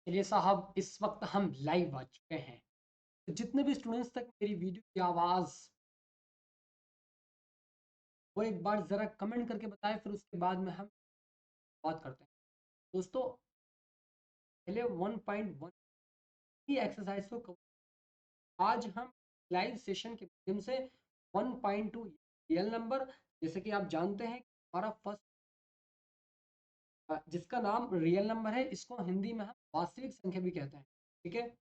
चलिए साहब, इस वक्त हम लाइव आ चुके हैं। तो जितने भी स्टूडेंट्स तक मेरी वीडियो की आवाज़ वो एक बार ज़रा कमेंट करके बताएं, फिर उसके बाद में हम बात करते हैं। दोस्तों, पहले 1.1 की एक्सरसाइज को आज हम लाइव सेशन के माध्यम से 1.2 रियल नंबर, जैसे कि आप जानते हैं हमारा फर्स्ट जिसका नाम रियल नंबर है, इसको हिंदी में हम वास्तविक संख्या भी कहते हैं। ठीक है।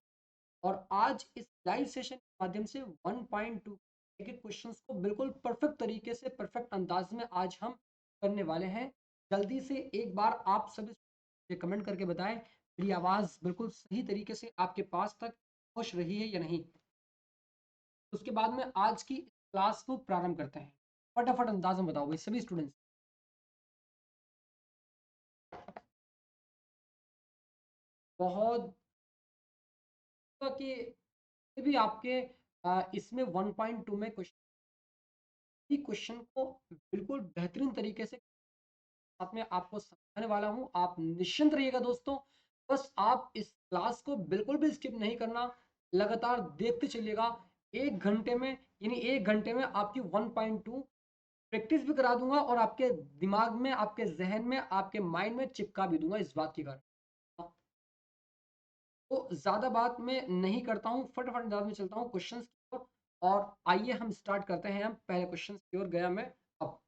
और आज इस लाइव सेशन के माध्यम से 1.2 के क्वेश्चंस को बिल्कुल परफेक्ट तरीके से, परफेक्ट अंदाज में आज हम करने वाले हैं। जल्दी से एक बार आप सभी मुझे कमेंट करके बताएं, मेरी आवाज़ बिल्कुल सही तरीके से आपके पास तक पहुंच रही है या नहीं। उसके बाद में आज की क्लास को प्रारंभ करते हैं। फटाफट अंदाज में बताओ भाई सभी स्टूडेंट्स। बहुत कि भी आपके इसमें 1.2 में क्वेश्चन को बिल्कुल बेहतरीन तरीके से साथ में आपको समझाने वाला हूं। आप निश्चिंत रहिएगा दोस्तों। बस आप इस क्लास को बिल्कुल भी स्किप नहीं करना, लगातार देखते चलिएगा। 1 घंटे में, यानी 1 घंटे में आपकी 1.2 प्रैक्टिस भी करा दूंगा और आपके दिमाग में, आपके जहन में, आपके माइंड में चिपका भी दूंगा इस बात की कारण। तो ज्यादा बात मैं नहीं करता हूँ, फटाफट अंदाज में चलता हूँ क्वेश्चंस की ओर। और आइए हम स्टार्ट करते हैं। हम पहले क्वेश्चंस की ओर गया मैं। अब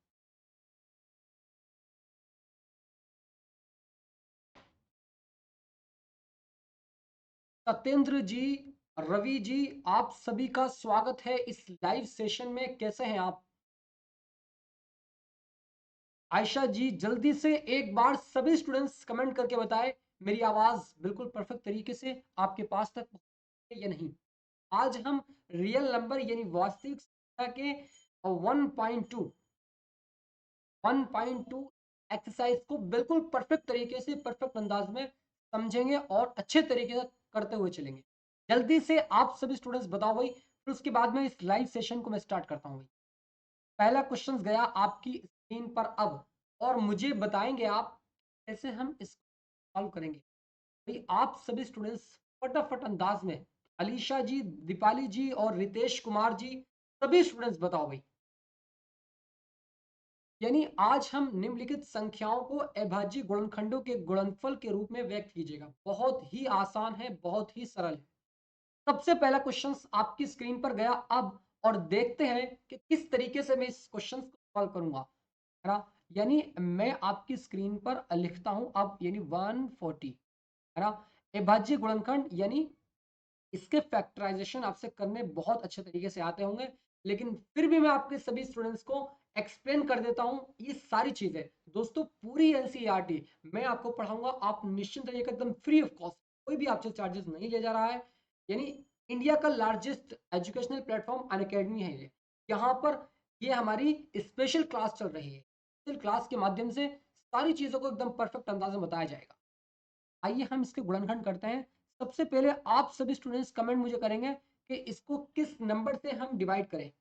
सत्येंद्र जी, रवि जी, आप सभी का स्वागत है इस लाइव सेशन में। कैसे हैं आप? आयशा जी, जल्दी से एक बार सभी स्टूडेंट्स कमेंट करके बताएं, मेरी आवाज बिल्कुल परफेक्ट तरीके से आपके पास तक पहुंची है या नहीं। आज हम रियल नंबर यानी वास्तविक संख्या के 1.2 1.2 एक्सरसाइज को बिल्कुल परफेक्ट तरीके से, परफेक्ट अंदाज में समझेंगे और अच्छे तरीके से करते हुए चलेंगे। जल्दी से आप सभी स्टूडेंट्स बताओ भाई, फिर उसके बाद में इस लाइव सेशन को मैं स्टार्ट करता हूँ भाई। पहला क्वेश्चन गया आपकी स्क्रीन पर अब, और मुझे बताएंगे आप कैसे हम इसको सॉल्व करेंगे। भाई आप सभी स्टूडेंट्स फटाफट अंदाज में, अलीशा जी, दीपाली जी और रितेश कुमार जी, सभी स्टूडेंट्स बताओ भाई। यानी आज हम निम्नलिखित संख्याओं को अभाज्य गुणनखंडों के गुणनफल के रूप में व्यक्त कीजिएगा। बहुत ही आसान है, बहुत ही सरल है। सबसे पहला क्वेश्चन आपकी स्क्रीन पर गया अब, और देखते हैं कि किस तरीके से मैं इस क्वेश्चन को सॉल्व करूंगा, है ना। यानी मैं आपकी स्क्रीन पर लिखता हूं अब, यानी 140, है ना। अभाज्य गुणनखंड यानी इसके फैक्टराइजेशन आपसे करने बहुत अच्छे तरीके से आते होंगे, लेकिन फिर भी मैं आपके सभी स्टूडेंट्स को एक्सप्लेन कर देता हूं ये सारी चीजें। दोस्तों, पूरी एनसीईआरटी मैं आपको पढ़ाऊंगा, आप निश्चिंत रहिएगा, एकदम फ्री ऑफ कॉस्ट, कोई भी आपसे चार्जेस नहीं ले जा रहा है। यानी इंडिया का लार्जेस्ट एजुकेशनल प्लेटफॉर्म अनअकैडमी है ये। यहाँ पर ये हमारी स्पेशल क्लास चल रही है। स्पेशल क्लास के माध्यम से सारी चीजों को एकदम परफेक्ट अंदाज में बताया जाएगा। आइए हम इसके गुणनखंड करते हैं। सबसे पहले आप सभी स्टूडेंट्स कमेंट मुझे करेंगे कि इसको किस नंबर से हम डिवाइड करें।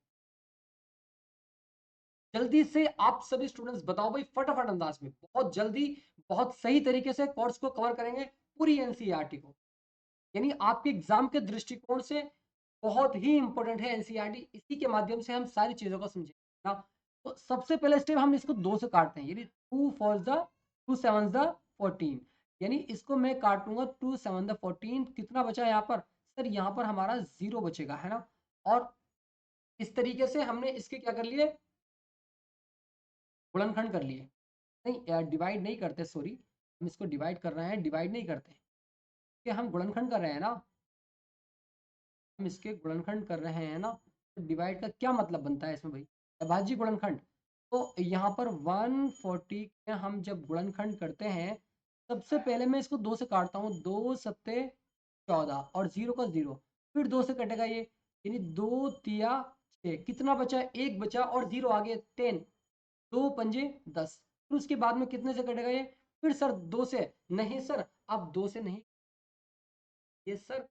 जल्दी से आप सभी स्टूडेंट्स बताओ भाई, फटाफट अंदाज में, बहुत जल्दी, बहुत सही तरीके से कोर्स को कवर करेंगे, पूरी एनसीईआरटी को। यानी आपके एग्जाम के दृष्टिकोण से बहुत ही इंपॉर्टेंट है एनसीईआरटी, इसी के माध्यम से हम सारी चीजों को समझेंगे ना। तो सबसे पहले स्टेप हम इसको 2 से काटते हैं, यानी 2 4 2 7 14। यानी इसको मैं काटूंगा 2 7 14। कितना बचा यहाँ पर? सर यहाँ पर हमारा 0 बचेगा, है ना। और इस तरीके से हमने इसके क्या कर लिए, गुणनखंड कर लिए। नहीं, डिवाइड नहीं करते, सॉरी, हम इसको डिवाइड कर रहे हैं, डिवाइड नहीं करते, कि हम गुणनखंड कर रहे हैं ना, हम इसके गुणनखंड कर रहे हैं ना। तो डिवाइड का क्या मतलब बनता है इसमें भाई? अभाज्य गुणनखंड। तो यहाँ पर 140 के हम जब गुणनखंड करते हैं, सबसे पहले मैं इसको 2 से काटता हूँ, 2 सत्ते 14 और 0 का 0, फिर 2 से कटेगा ये, यानी 2 तिया 6, कितना बचा? 1 बचा और 0 आगे 10, 2 पंजे 10, फिर उसके बाद में कितने से कटेगा ये? फिर सर 2 से नहीं सर, अब 2 से नहीं, ये सर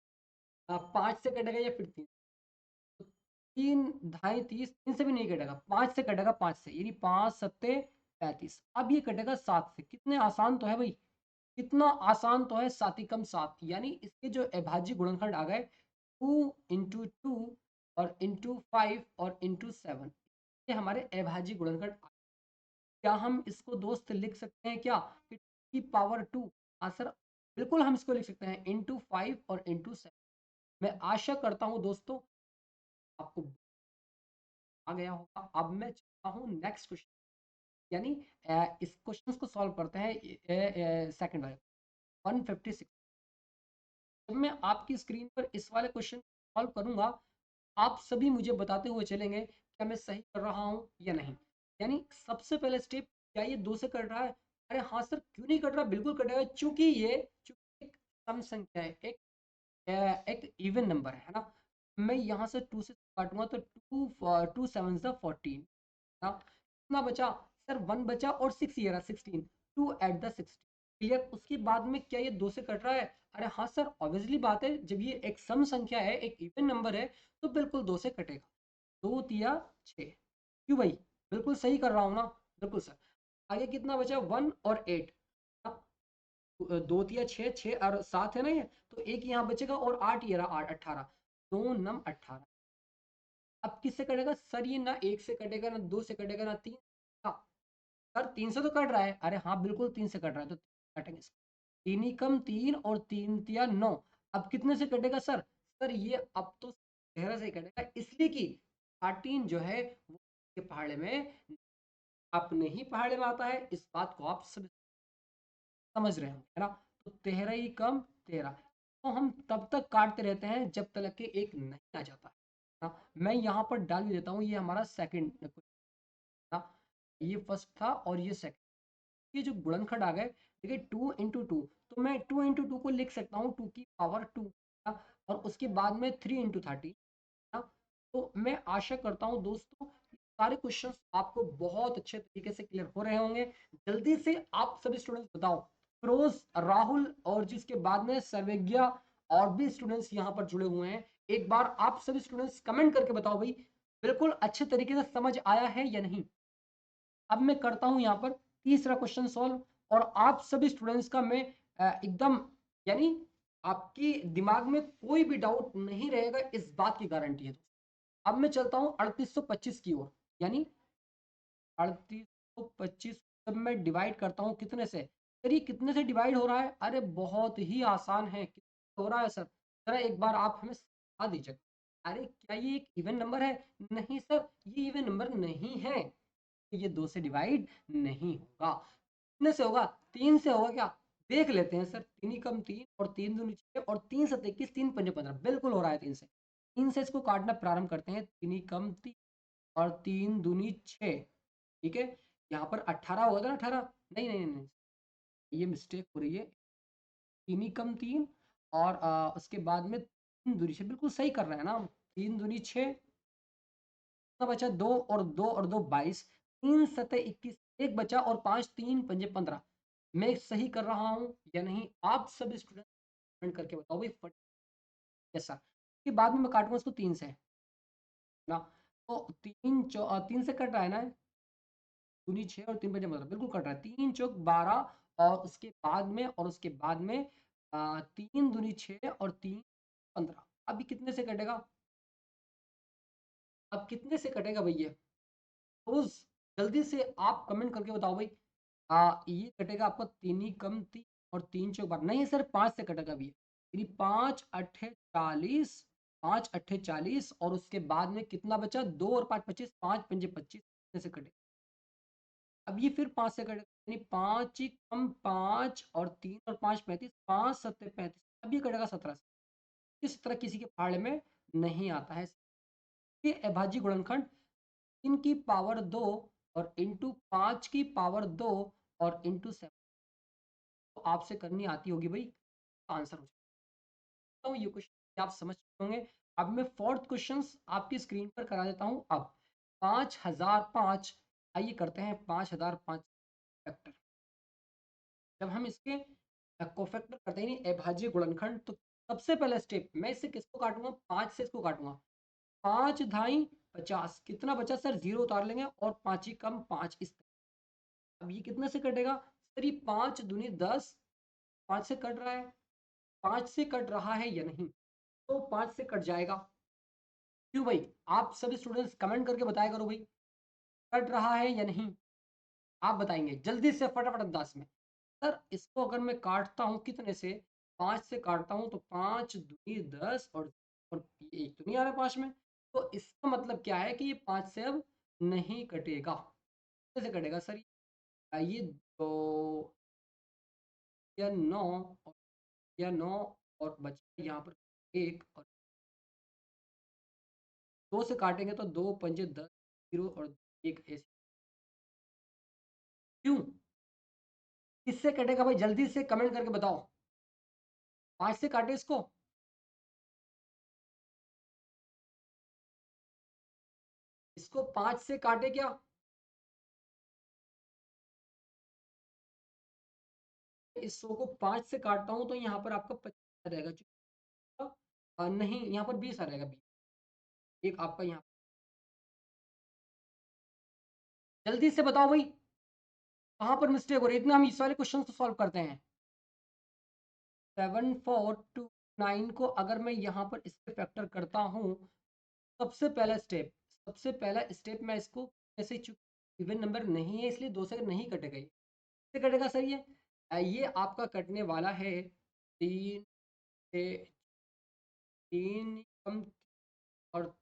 5 से कटेगा या फिर 3, 3 ढाई 30, 3 से भी नहीं कटेगा, 5 से कटेगा, 5 से, यानी 5 सत्ते 35। अब ये कटेगा 7 से। कितने आसान तो है भाई, कितना आसान तो है, सात ही कम सात, यानी इसके जो अभाज्य गुणनखंड आ गए 2 × 2 और ×5 और ×7, ये हमारे अभाज्य गुणनखंड। क्या हम इसको दोस्त लिख सकते हैं क्या कि की पावर 2? हाँ सर, बिल्कुल हम इसको लिख सकते हैं ×5 और ×7। मैं आशा करता हूं दोस्तों आपको आ गया होगा। अब मैं चाहता हूँ नेक्स्ट क्वेश्चन, यानी इस क्वेश्चन को सॉल्व करते हैं सेकंड वाले 156। जब मैं आपकी स्क्रीन पर इस वाले क्वेश्चन सॉल्व करूंगा, आप सभी मुझे बताते हुए चलेंगे क्या मैं सही कर रहा हूं या नहीं। यानी सबसे पहले स्टेप, क्या ये 2 से कट रहा है? अरे हाँ सर, क्यों नहीं कट रहा, बिल्कुल कटेगा, चूंकि एक सम संख्या है, एक इवन नंबर है ना। मैं यहाँ से 2 से काटूंगा तो 2 7 14 ना, कितना बचा सर, 1 बचा और 6 ये रहा 16, 2 एट द 16। क्लियर? उसके बाद में क्या ये 2 से कट रहा है? अरे हाँ सर, ऑब्वियसली बात है, जब ये एक सम संख्या है, एक इवन नंबर है, तो बिल्कुल 2 से कटेगा। 2 तिया 6। क्यों भाई, बिल्कुल सही कर रहा हूँ ना? बिल्कुल सर। आगे कितना बचा, 1 और 8। 2 तिया 6, 6 और 7 है ना ये, तो एक यहाँ बचेगा और 8 ये रहा 8, 18। 2 नम 18। अब किससे कटेगा सर? ये ना 1 से कटेगा, ना 2 से कटेगा, ना 3। हाँ सर, 3 से तो कट रहा है। अरे हाँ बिल्कुल 3 से कट रहा है, तो कटेंगे। 3 ही कम 3 और 3 तिया 9। अब कितने से कटेगा सर? सर ये अब तो 13 से ही कटेगा, इसलिए कि 13 जो है वो के पहाड़े में, अपने ही पहाड़े में आता है। इस बात को आप सब समझ रहे होंगे, है ना? तो 13 ही कम 13, तो हम तब तक काटते रहते हैं जब तक कि एक नहीं आ जाता है ना। मैं यहाँ पर डाल भी देता हूँ, ये हमारा सेकंड ना, ये फर्स्ट था और ये सेकंड। ये जो गुणनखंड आ गए, देखिए 2 × 2, तो मैं 2 × 2 को लिख सकता हूँ 2 की पावर 2, और उसके बाद में 3 × 30 ना। तो मैं आशा करता हूँ दोस्तों सारे क्वेश्चंस आपको बहुत अच्छे तरीके से क्लियर हो रहे होंगे। जल्दी से आप सभी स्टूडेंट्स बताओ, फिरोज, राहुल और जिसके बाद में सर्वज्ञा, और भी स्टूडेंट्स यहाँ पर जुड़े हुए हैं, एक बार आप सभी स्टूडेंट्स कमेंट करके बताओ भाई, बिल्कुल अच्छे तरीके से समझ आया है या नहीं। अब मैं करता हूं यहाँ पर तीसरा क्वेश्चन सॉल्व, और आप सभी स्टूडेंट्स का मैं एकदम, यानी आपकी दिमाग में कोई भी डाउट नहीं रहेगा, इस बात की गारंटी है। अब मैं चलता हूं 3825 की ओर, यानी 3825 जब मैं डिवाइड करता हूं कितने से, सर ये कितने से डिवाइड हो रहा है? अरे बहुत ही आसान है, कितना हो रहा है सर, जरा एक बार आप हमें बता दीजिए। अरे क्या ये एक इवन नंबर है? नहीं सर, ये इवन नंबर नहीं है, तो ये 2 से डिवाइड नहीं होगा। कितने से होगा? 3 से होगा क्या? देख लेते हैं सर, 3 ही कम 3 और 3 दूनी 6 और 3 7 21, 3 पंजे 15, बिल्कुल हो रहा है 3 से। 3 से इसको काटना प्रारंभ करते हैं, 3 ही कम 3 और 3 दूनी 6। ठीक है, यहाँ पर 18 होगा था ना, 18, नहीं नहीं नहीं, ये मिस्टेक हो रही है। 3 ही कम 3 और उसके बाद में 3 दूनी 6, बिल्कुल सही कर रहे हैं ना? 3 दूनी 6, बचा 2 और 2 और 2 22, 3 सतह 21, एक बचा और 5 3 पंजे 15। मैं सही कर रहा हूं या नहीं, आप सब स्टूडेंट कमेंट करके बताओ भाई फट। यस सर, के बाद में मैं काटूंगा इसको 3 से ना, तो 3 से कट रहा है ना, दूनी 6 और 3 पंजे 15, बिल्कुल कट रहा है, 3 चौक 12 और उसके बाद में, और 3 दूनी 6 और 3 15। अभी कितने से कटेगा? अब कितने से कटेगा भैया? रोज जल्दी से आप कमेंट करके बताओ भाई। ये कटेगा आपका 3 ही कम 3 और 3 चौक 12, नहीं सर 5 से कटेगा भैया, यानी 5 अट्ठे 40, 5 अट्ठे 40 और उसके बाद में कितना बचा, 2 और 5 25, 5 पंजे 25 से कटेगा। अब ये फिर 5 से कटेगा, यानी 5 ही कम 5 और 3 और 5 35, 5 सत्ते 35, अब ये कटेगा 17 से। इस तरह किसी के पहाड़े में नहीं आता है। ये अभाज्य गुणनखंड 3 की पावर 2 और इंटू 5 की पावर 2 और इंटू 7, तो आपसे करनी आती होगी भाई, आंसर हो जाएगा। तो ये क्वेश्चन आप समझ चुके होंगे। अब मैं फोर्थ क्वेश्चन आपकी स्क्रीन पर करा देता हूं। अब 5005, आइए करते हैं 5005 फैक्टर। जब हम इसके कोफैक्टर करते हैं, अभाज्य गुणनखंड, तो सबसे पहला स्टेप, मैं इससे किसको काटूंगा? 5 से इसको काटूंगा। 5 धाई 50, कितना बचा सर? 0 उतार लेंगे और 5 ही कम 5 इस। अब ये कितने से कटेगा सर? ये 5 दूनी 10 5 से कट रहा है, 5 से कट रहा है या नहीं? तो 5 से कट जाएगा। क्यों भाई? आप सभी स्टूडेंट्स कमेंट करके बताया करो भाई, कट रहा है या नहीं? आप बताएंगे जल्दी से फटाफट अंदाज में। सर इसको अगर मैं काटता हूँ कितने से, 5 से काटता हूँ तो 5 दूनी 10 और ये एक तो नहीं आ रहा 5 में, तो इसका मतलब क्या है कि ये 5 से अब नहीं कटेगा। कैसे कटेगा सर? ये 2 या 9 और या 9 और बचा यहाँ पर 1 और 2 से काटेंगे तो 2 पंजे 10, 0 और 1 ऐसे। क्यों? किससे कटेगा भाई? जल्दी से कमेंट करके बताओ। 5 से काटे इसको, इसको 5 से काटे क्या? इस 100 को 5 से काटता हूँ तो यहाँ पर आपका 25 आ जाएगा। नहीं, यहाँ पर 20 आ जाएगा, 20। एक आपका यहाँ, जल्दी से बताओ भाई, कहाँ पर मिस्टेक हो रही है? इतना हम इस वाले क्वेश्चन को सॉल्व करते हैं। 7429 को अगर मैं यहाँ पर इससे फैक्टर करता हूँ, सबसे पहला स्टेप, सबसे पहला स्टेप मैं इसको ऐसे, चूंकि इवन नंबर नहीं है इसलिए 2 से नहीं कटेगा। ये कैसे कटेगा सर? ये आपका कटने वाला है 3 से, 3 कम और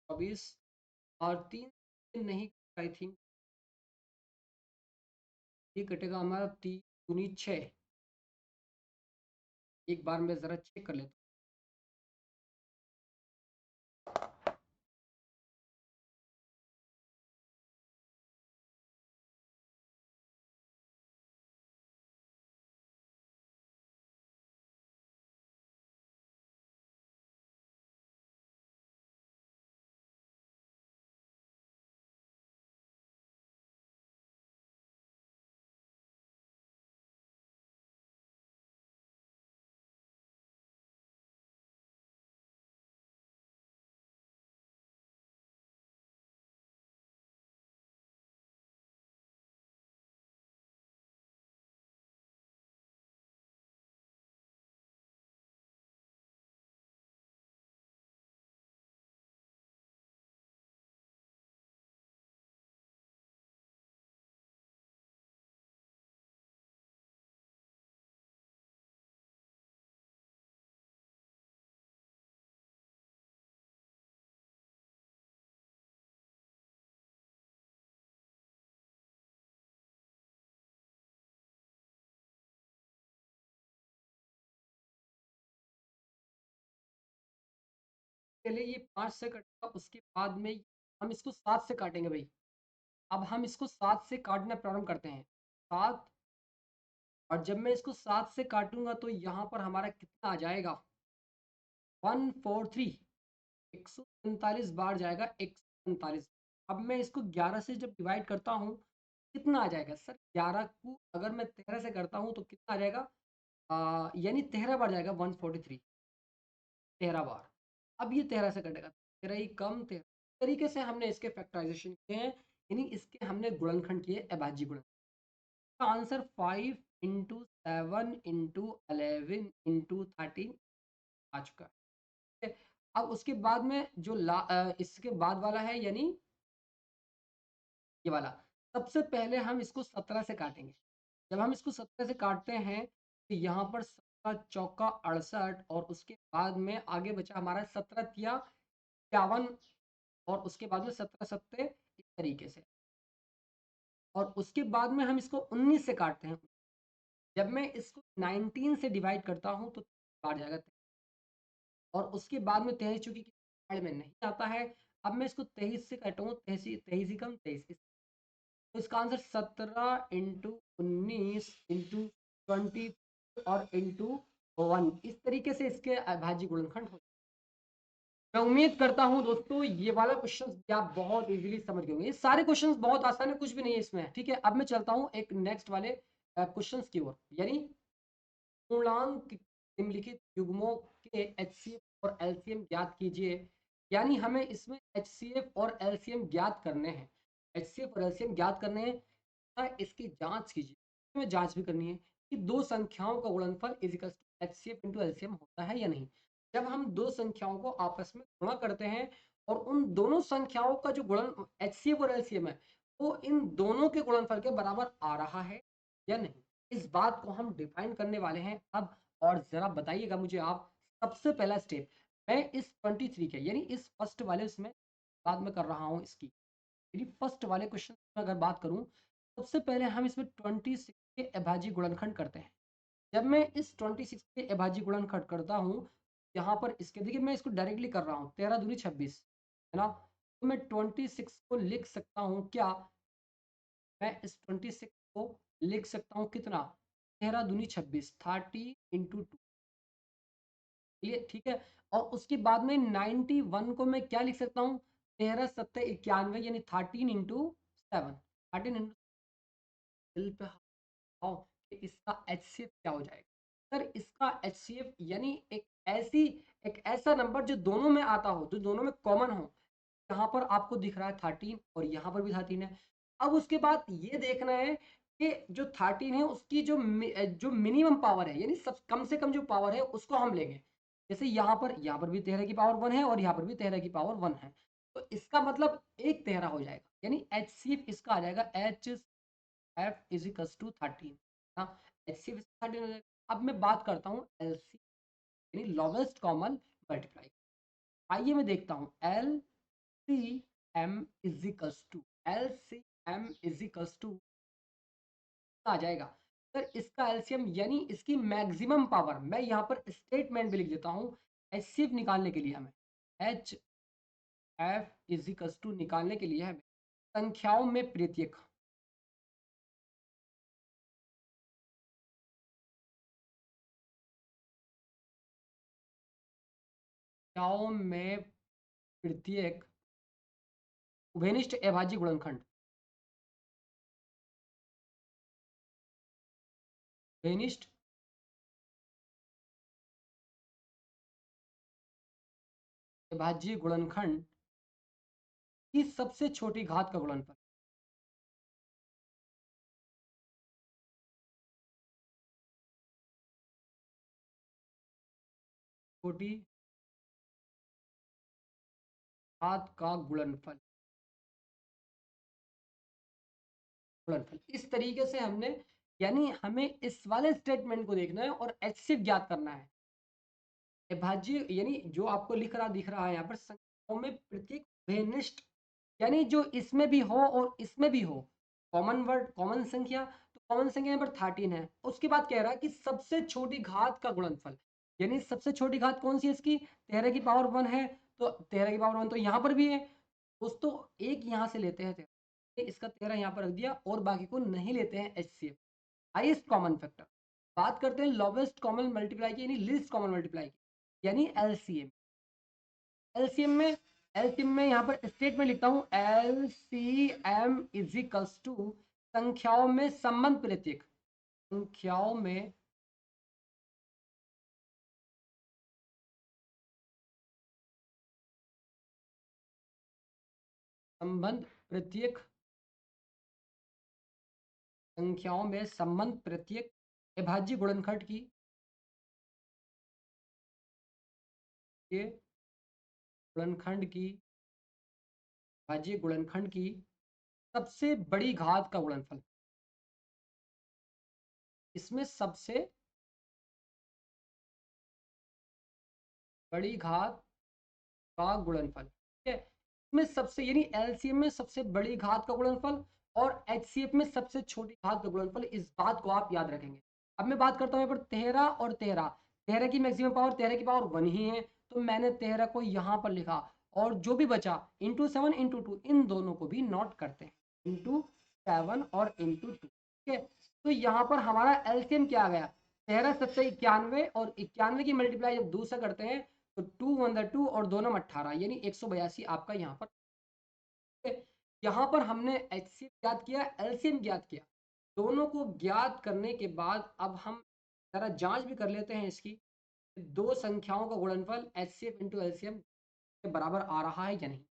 24 और 3 से नहीं, आई थिंक ये कटेगा हमारा 3 दूनी 6। एक बार मैं ज़रा चेक कर लेता हूँ। पहले ये 5 से कटेगा, उसके बाद में हम इसको 7 से काटेंगे भाई। अब हम इसको 7 से काटना प्रारंभ करते हैं। 7, और जब मैं इसको 7 से काटूंगा तो यहाँ पर हमारा कितना आ जाएगा? 143, 147 बार जाएगा, 147। अब मैं इसको 11 से जब डिवाइड करता हूँ, कितना आ जाएगा सर? 11 को अगर मैं 13 से करता हूँ तो कितना आ जाएगा? यानी 13 बार जाएगा 143, 13 बार। अब ये 13 से कटेगा, 13 ही कम 13। तरीके से हमने इसके फैक्टराइजेशन किए हैं, यानी इसके हमने गुणनखंड किए, अभाज्य गुणन। का आंसर 5 इंटू 7 इंटू 11 इंटू 13 आ चुका है। ठीक है? अब उसके बाद में जो इसके बाद वाला है, यानी ये वाला, सबसे पहले हम इसको 17 से काटेंगे। जब हम इसको 17 से काटते हैं तो यहाँ पर 17 चौका 68, और उसके बाद में आगे बचा हमारा 17 तिया 51, और उसके बाद में 17 सत्ते इस तरीके से, और उसके बाद में हम इसको 19 से काटते हैं। जब मैं इसको 19 से डिवाइड करता हूँ तो काट जाएगा, और उसके बाद में 23, चूंकि में नहीं आता है। अब मैं इसको 23 से काटूंगा, 23, 23 ही कम 23, तो इसका आंसर 17 इंटू 19 इंटू 20 और इंटू 1, इस तरीके से इसके अभाज्य गुणनखंड हो। मैं उम्मीद करता हूं दोस्तों ये वाला क्वेश्चन भी आप बहुत इजीली समझ गए होंगे। ये सारे क्वेश्चंस बहुत आसान है, कुछ भी नहीं है इसमें। ठीक है, अब मैं चलता हूं एक नेक्स्ट वाले क्वेश्चंस की ओर, यानी पूर्णांक निम्नलिखित युग्मों के एचसीएफ और एलसीएम ज्ञात कीजिए। यानी हमें इसमें एचसीएफ और एलसीएम ज्ञात करने हैं, एचसीएफ और एलसीएम ज्ञात करने हैं। इसकी जांच कीजिए, हमें जांच भी करनी है। कि दो संख्याओं का गुणनफल is equal to HCF into LCM होता है या नहीं। जब हम दो संख्याओं को आपस में गुणा करते हैं और उन दोनों संख्याओं का जो गुणन एचसीएफ और एलसीएम है वो इन दोनों के गुणनफल के बराबर आ रहा है या नहीं, इस बात को हम डिफाइन करने वाले हैं अब। और जरा बताइएगा मुझे आप, सबसे पहला स्टेप मैं इस 23 के यानी इस फर्स्ट वाले इसमें बाद में कर रहा हूँ इसकी, यदि फर्स्ट वाले क्वेश्चन में अगर बात करूं, सबसे पहले हम इसमें 26 के अभाज्य गुणनखंड करते हैं। जब मैं इस 26 के अभाज्य गुणनखंड करता हूं, यहाँ पर इसके देखिए मैं इसको डायरेक्टली कर रहा हूँ, 13 दूनी 26 है ना, तो मैं 26 को लिख सकता हूँ क्या, मैं इस 26 को लिख सकता हूँ कितना, 13 दूनी 26, 30 इंटू 2, ये ठीक है। और उसके बाद में 91 को मैं क्या लिख सकता हूँ, 13 सत्ते 91 यानी 13 इंटू 7, 13 इंटू दिल पे आओ कि इसका एचसीएफ क्या हो जाएगा। सर इसका एचसीएफ यानी एक ऐसा नंबर जो दोनों में आता हो, जो दोनों में कॉमन हो। यहाँ पर आपको दिख रहा है 13 और यहाँ पर भी 13 है। अब उसके बाद ये देखना है कि जो 13 है उसकी जो मिनिमम पावर है, यानी सब कम से कम जो पावर है उसको हम लेंगे। जैसे यहाँ पर भी 13 की पावर 1 है और यहाँ पर भी 13 की पावर 1 है, तो इसका मतलब एक 13 हो जाएगा, यानी एचसीएफ इसका आ जाएगा H F is equal to 13। हाँ, एचसीएफ 13 हो जाएगा। अब मैं बात करता हूँ एलसी यानी लोवेस्ट कॉमन मल्टीप्लाई। आइए मैं देखता हूँ L C M is equals to, L C M is equals to आ जाएगा। सर इसका एलसीएम यानी इसकी मैक्सिमम पावर, मैं यहाँ पर स्टेटमेंट भी लिख देता हूँ एचसीएफ निकालने के लिए हमें H F is equals to निकालने के लिए हमें संख्याओं में प्रत्येक, संख्याओं में प्रत्येक उभयनिष्ठ अभाज्य गुणनखंड, उभयनिष्ठ अभाज्य गुणनखंड की सबसे छोटी घात का गुणनफल, छोटी घात का गुणनफल, गुणनफल इस तरीके से हमने, यानी हमें इस वाले स्टेटमेंट को देखना है और एचसीएफ ज्ञात करना है। अभाज्य यानी जो आपको दिख रहा है यहाँ पर संख्याओं में प्रत्येक उभयनिष्ठ, यानी जो इसमें भी हो और इसमें भी हो, कॉमन वर्ड कॉमन संख्या, तो कॉमन संख्या यहाँ पर 13 है। उसके बाद कह रहा है कि सबसे छोटी घात का गुणनफल, यानी सबसे छोटी घात कौन सी है इसकी, 13 की पावर 1 है, तो 13 की पावर 1 तो यहाँ पर भी है दोस्तों, एक यहाँ से लेते हैं 13, इसका 13 यहाँ पर रख दिया और बाकी को नहीं लेते हैं एचसीएफ, हाईएस्ट कॉमन फैक्टर। बात करते हैं लोवेस्ट कॉमन मल्टीप्लाई की यानी लीस्ट कॉमन मल्टीप्लाई की, यानी एलसीएम। एलसीएम में यहाँ पर स्टेटमेंट लिखता हूँ एलसीएम इज इक्वल्स टू संख्याओं में संबंध प्रत्येक, संख्याओं में संबंध प्रत्येक, संख्याओं में संबंध प्रत्येक अभाज्य गुणनखंड की, ये गुणनखंड की, अभाज्य गुणनखंड की सबसे बड़ी घात का गुणनफल, इसमें सबसे बड़ी घात का गुणनफल, ठीक है। इसमें सबसे यानी एलसीएम में सबसे बड़ी घात का गुणनफल और एचसीएफ में सबसे छोटी घात का गुणनफल, इस बात को आप याद रखेंगे। अब मैं बात करता हूँ यहाँ पर 13 और 13, 13 की मैक्सिमम पावर 13 की पावर 1 ही है, तो मैंने 13 को यहाँ पर लिखा और जो भी बचा इंटू 7 इंटू 2 इन दोनों को भी नोट करते हैं, इंटू 7 और इंटू 2, ठीक है। तो यहाँ पर हमारा एलसीएम क्या आ गया, 13 सत्ते 91 और 91 की मल्टीप्लाई जब 2 से करते हैं तो 2 वन द 2 और दोनों में 18 यानी 182 आपका यहाँ पर, यहाँ पर हमने एचसीएफ ज्ञात किया, एलसीएम ज्ञात किया। दोनों को ज्ञात करने के बाद अब हम जरा जांच भी कर लेते हैं इसकी, दो संख्याओं का गुणनफल एचसीएफ इंटू एलसीएम के बराबर आ रहा है या नहीं।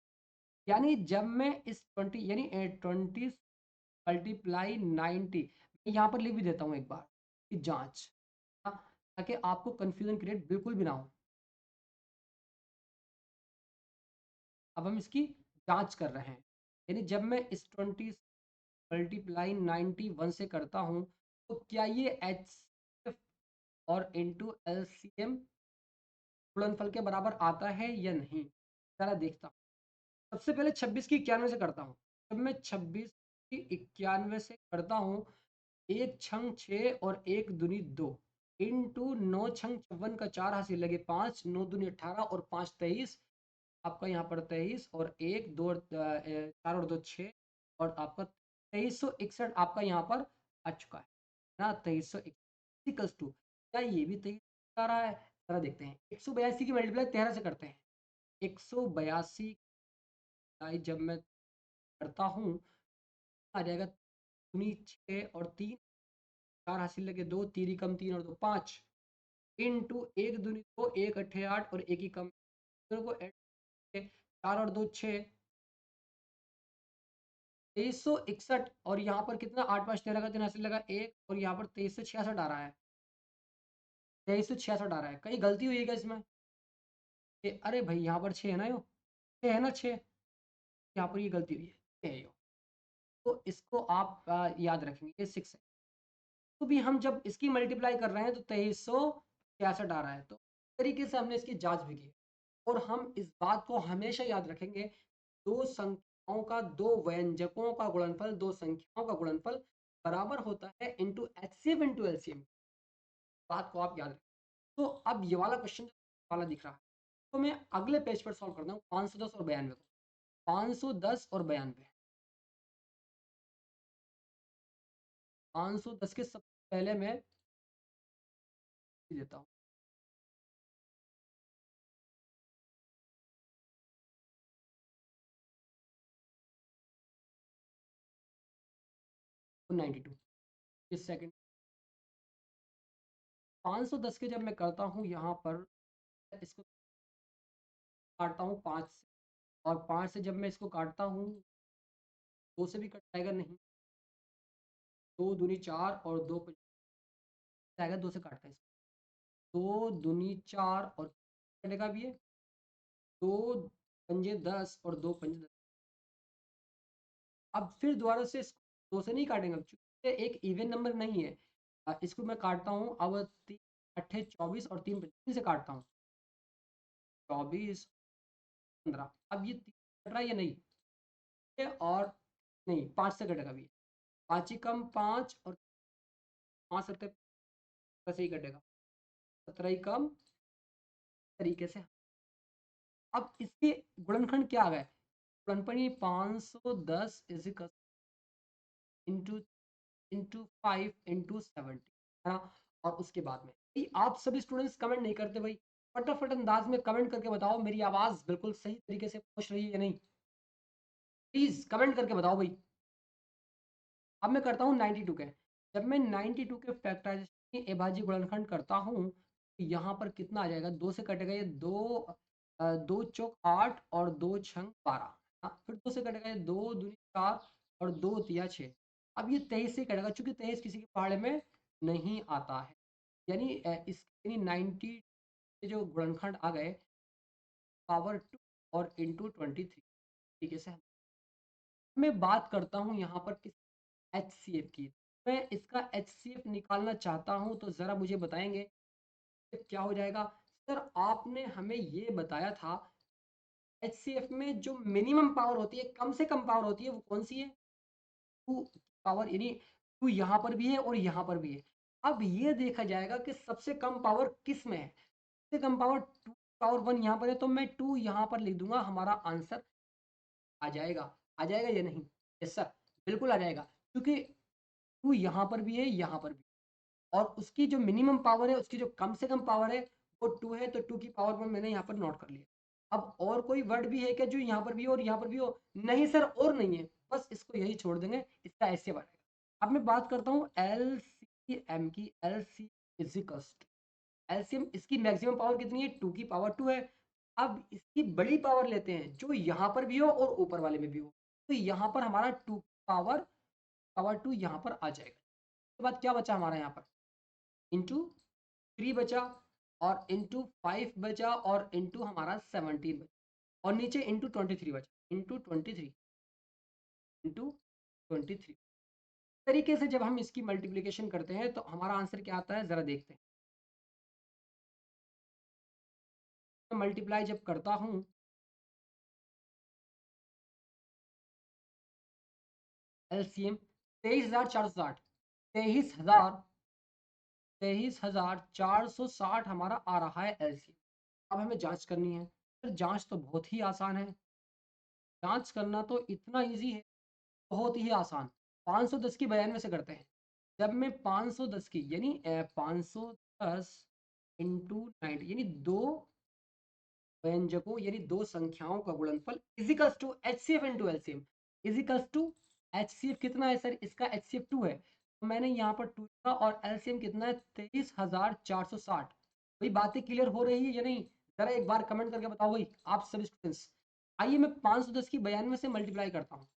यानी जब मैं इस 20 यानी 20 मल्टीप्लाई 90, यहाँ पर लिख भी देता हूँ एक बार, की जांच, ताकि आपको कंफ्यूजन क्रिएट बिल्कुल भी ना हो। अब हम इसकी जांच कर रहे हैं, यानी जब मैं इस 20 मल्टीप्लाई 91 से करता हूँ, तो क्या ये एच और इंटू एलसीएम गुणनफल के बराबर आता है या नहीं, जरा देखता हूँ। सबसे पहले 26 की 91 से करता हूँ। जब मैं 26 की 91 से करता हूँ, एक छंग 6 और एक दूनी 2 इंटू 9 छंग 54 का 4 हासिल लगे 5, 9 दूनी 18 और 5 23, आपका यहाँ पर 23 और एक दो 4 और 2 6, और आपका 2361 आपका यहाँ पर आ चुका है ना। 2361 टू, क्या ये भी 23 आ रहा है, जरा देखते हैं। 182 की मल्टीप्लाई 13 से करते हैं। 182 जब मैं करता हूँ, आ जाएगा दूनी 6 और 3, 4 हासिल लगे 2, 3 ही कम 3 और 2 5 इंटू एक दूनी 2, एक अट्ठे 8 और एक ही कम, दोनों को ऐड करके 4 और 2 6, 2361, और यहाँ पर कितना 8 5 13 का 3 हासिल लगा 1, और यहाँ पर 2366 आ रहा है। 2366 आ रहा है, कहीं गलती हुई है क्या इसमें? अरे भाई यहाँ पर 6 है ना, यो 6 है ना, 6, यहाँ पर ये गलती हुई है, 6 है यो। तो इसको आप याद रखेंगे, ये 6 है। तो भी हम जब इसकी मल्टीप्लाई कर रहे हैं तो 2366 आ रहा है, तो इस तरीके से हमने इसकी जांच भी की। और हम इस बात को हमेशा याद रखेंगे, दो संख्याओं का, दो व्यंजकों का गुणनफल, दो संख्याओं का गुणनफल बराबर होता है इंटू एचसीएफ इंटू एलसीएम। बात को आप याद रखें। तो अब ये वाला क्वेश्चन वाला दिख रहा है, तो मैं अगले पेज पर सॉल्व करता हूँ 510 और 92 को। 510 और 92, 510 के सबसे पहले मैं देता हूँ 92, इस सेकंड 510 के जब मैं करता हूँ यहाँ पर, इसको काटता हूँ 5 से, और 5 से जब मैं इसको काटता हूँ, 2 से भी कट जाएगा नहीं, 2 दूनी 4 और 2 जाएगा, 2 से काटता है इसको, 2 दूनी 4 और कटेगा भी है, 2 पंजे 10 और 2 पंजे 10। अब फिर दोबारा से इसको 2 से नहीं काटेंगे, क्योंकि एक इवन नंबर नहीं है। इसको मैं काटता हूँ अब 3 अट्ठे 24 और 3 3 से काटता हूँ, 24 15। अब ये 3 कट रहा है या नहीं, और नहीं 5 से कटेगा भी, 5 ही कम 5 और 5 सत्ते बस यही कटेगा, 17 ही कम तरीके से। अब इसके गुणनखंड क्या आ गए, गुणनफल ये 510 is equal into into 5 into 70, है ना। और उसके बाद में आप सभी स्टूडेंट्स कमेंट नहीं करते भाई, फटाफट अंदाज में कमेंट करके बताओ मेरी आवाज बिल्कुल सही तरीके से पहुंच रही है या नहीं, प्लीज कमेंट करके बताओ भाई। अब मैं करता हूँ 92 के, जब मैं 92 के फैक्टराइजेशन की अभाज्य गुणनखंड करता हूँ, तो यहाँ पर कितना आ जाएगा, 2 से कटेगा ये 2, 2 चौक 8 और 2 छंग 12, हाँ, फिर 2 से कटेगा ये 2 दूनी 4 और 2 तिया 6। अब ये 23 से कटेगा, चूंकि 23 किसी के पहाड़े में नहीं आता है, यानी इस यानी 90 के जो गुणनखंड आ गए पावर 2 और इंटू 23, ठीक है सर। मैं बात करता हूँ यहाँ पर किस एचसीएफ की, मैं इसका एचसीएफ निकालना चाहता हूँ, तो ज़रा मुझे बताएंगे कि क्या हो जाएगा। सर आपने हमें ये बताया था एचसीएफ में जो मिनिमम पावर होती है, कम से कम पावर होती है, वो कौन सी है, 2 पावर, यानी 2 यहाँ पर भी है और यहाँ पर भी है। अब ये देखा जाएगा कि सबसे कम पावर किस में है, सबसे कम पावर 2 पावर 1 यहाँ पर है, तो मैं 2 यहाँ पर लिख दूंगा, हमारा आंसर आ जाएगा। आ जाएगा या नहीं? यस सर, बिल्कुल आ जाएगा, क्योंकि 2 यहाँ पर भी है, यहाँ पर भी, और उसकी जो मिनिमम पावर है, उसकी जो कम से कम पावर है वो 2 है, तो 2 की पावर 1 मैंने यहाँ पर नोट कर लिया। अब और कोई वर्ड भी है क्या जो यहाँ पर भी हो और यहाँ पर भी हो? नहीं सर, और नहीं है, बस इसको यही छोड़ देंगे, इसका ऐसे बनेगा। अब मैं बात करता हूँ एलसीएम की, एलसी इजिकल्स, एलसीएम इसकी मैक्सिमम पावर कितनी है, 2 की पावर 2 है। अब इसकी बड़ी पावर लेते हैं जो यहाँ पर भी हो और ऊपर वाले में भी हो, तो यहाँ पर हमारा 2 पावर पावर 2 यहाँ पर आ जाएगा। उसके बाद क्या बचा हमारा यहाँ पर, इंटू 3 बचा, और इंटू 5 बचा, और इंटू हमारा 17 बचा, और नीचे इंटू 23 बचा, इंटू 23, इंटू 23 तरीके से जब हम इसकी मल्टीप्लिकेशन करते हैं तो हमारा आंसर क्या आता है, जरा देखते हैं। तो मल्टीप्लाई जब करता हूं, एलसीएम 23,460, 23,460 हमारा आ रहा है एलसीएम। अब हमें जांच करनी है। फिर जांच तो बहुत ही आसान है, जांच करना तो इतना इजी है, बहुत ही आसान। 510 की 92 से करते हैं। जब मैं 510 की यानी 510 इंटू 90 यानी दो व्यंजकों यानी दो संख्याओं का गुणनफल is equals to HCF into LCM, is equals to HCF कितना है सर, इसका एचसीएफ 2 है, तो मैंने यहाँ पर 2 लिखा, और एलसीएम कितना है 23,460। भाई बातें क्लियर हो रही है या नहीं, जरा एक बार कमेंट करके बताओ भाई आप सभी स्टूडेंट्स। आइए मैं 510 की 92 से मल्टीप्लाई करता हूँ।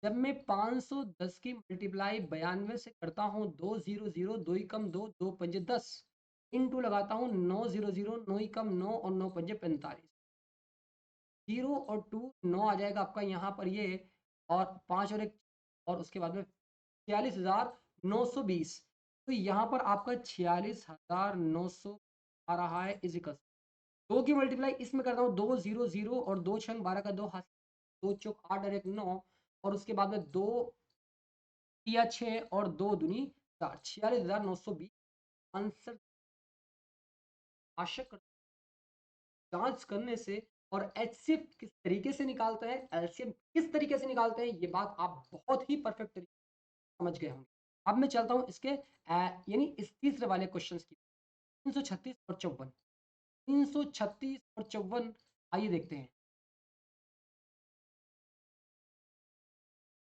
जब मैं 510 की मल्टीप्लाई 92 से करता हूँ, 200, 2 ही कम 2, 2 पंजे 10, इंटू लगाता हूँ 900, 9 ही कम 9, और 9 पंजे 45, 0 और 2 9 आ जाएगा आपका यहाँ पर ये, और 5 और एक, और उसके बाद में 46,920। तो यहाँ पर आपका 46,900 आ रहा है इजिकल। दो की मल्टीप्लाई इसमें करता हूँ, 200, और 2 छंग 12 का 2 हाथ, 2 चौक 8 और एक 9, और उसके बाद में 2 या 6, और 2 दूनी 4, 46,920 आंसर। आशा जांच करने से और एचसीएफ किस तरीके से निकालते हैं, एलसीएम किस तरीके से निकालते हैं, ये बात आप बहुत ही परफेक्ट तरीके से समझ गए होंगे। अब मैं चलता हूं इसके यानी इस तीसरे वाले क्वेश्चन की, 336 और 54, 336 और 54, आइए देखते हैं।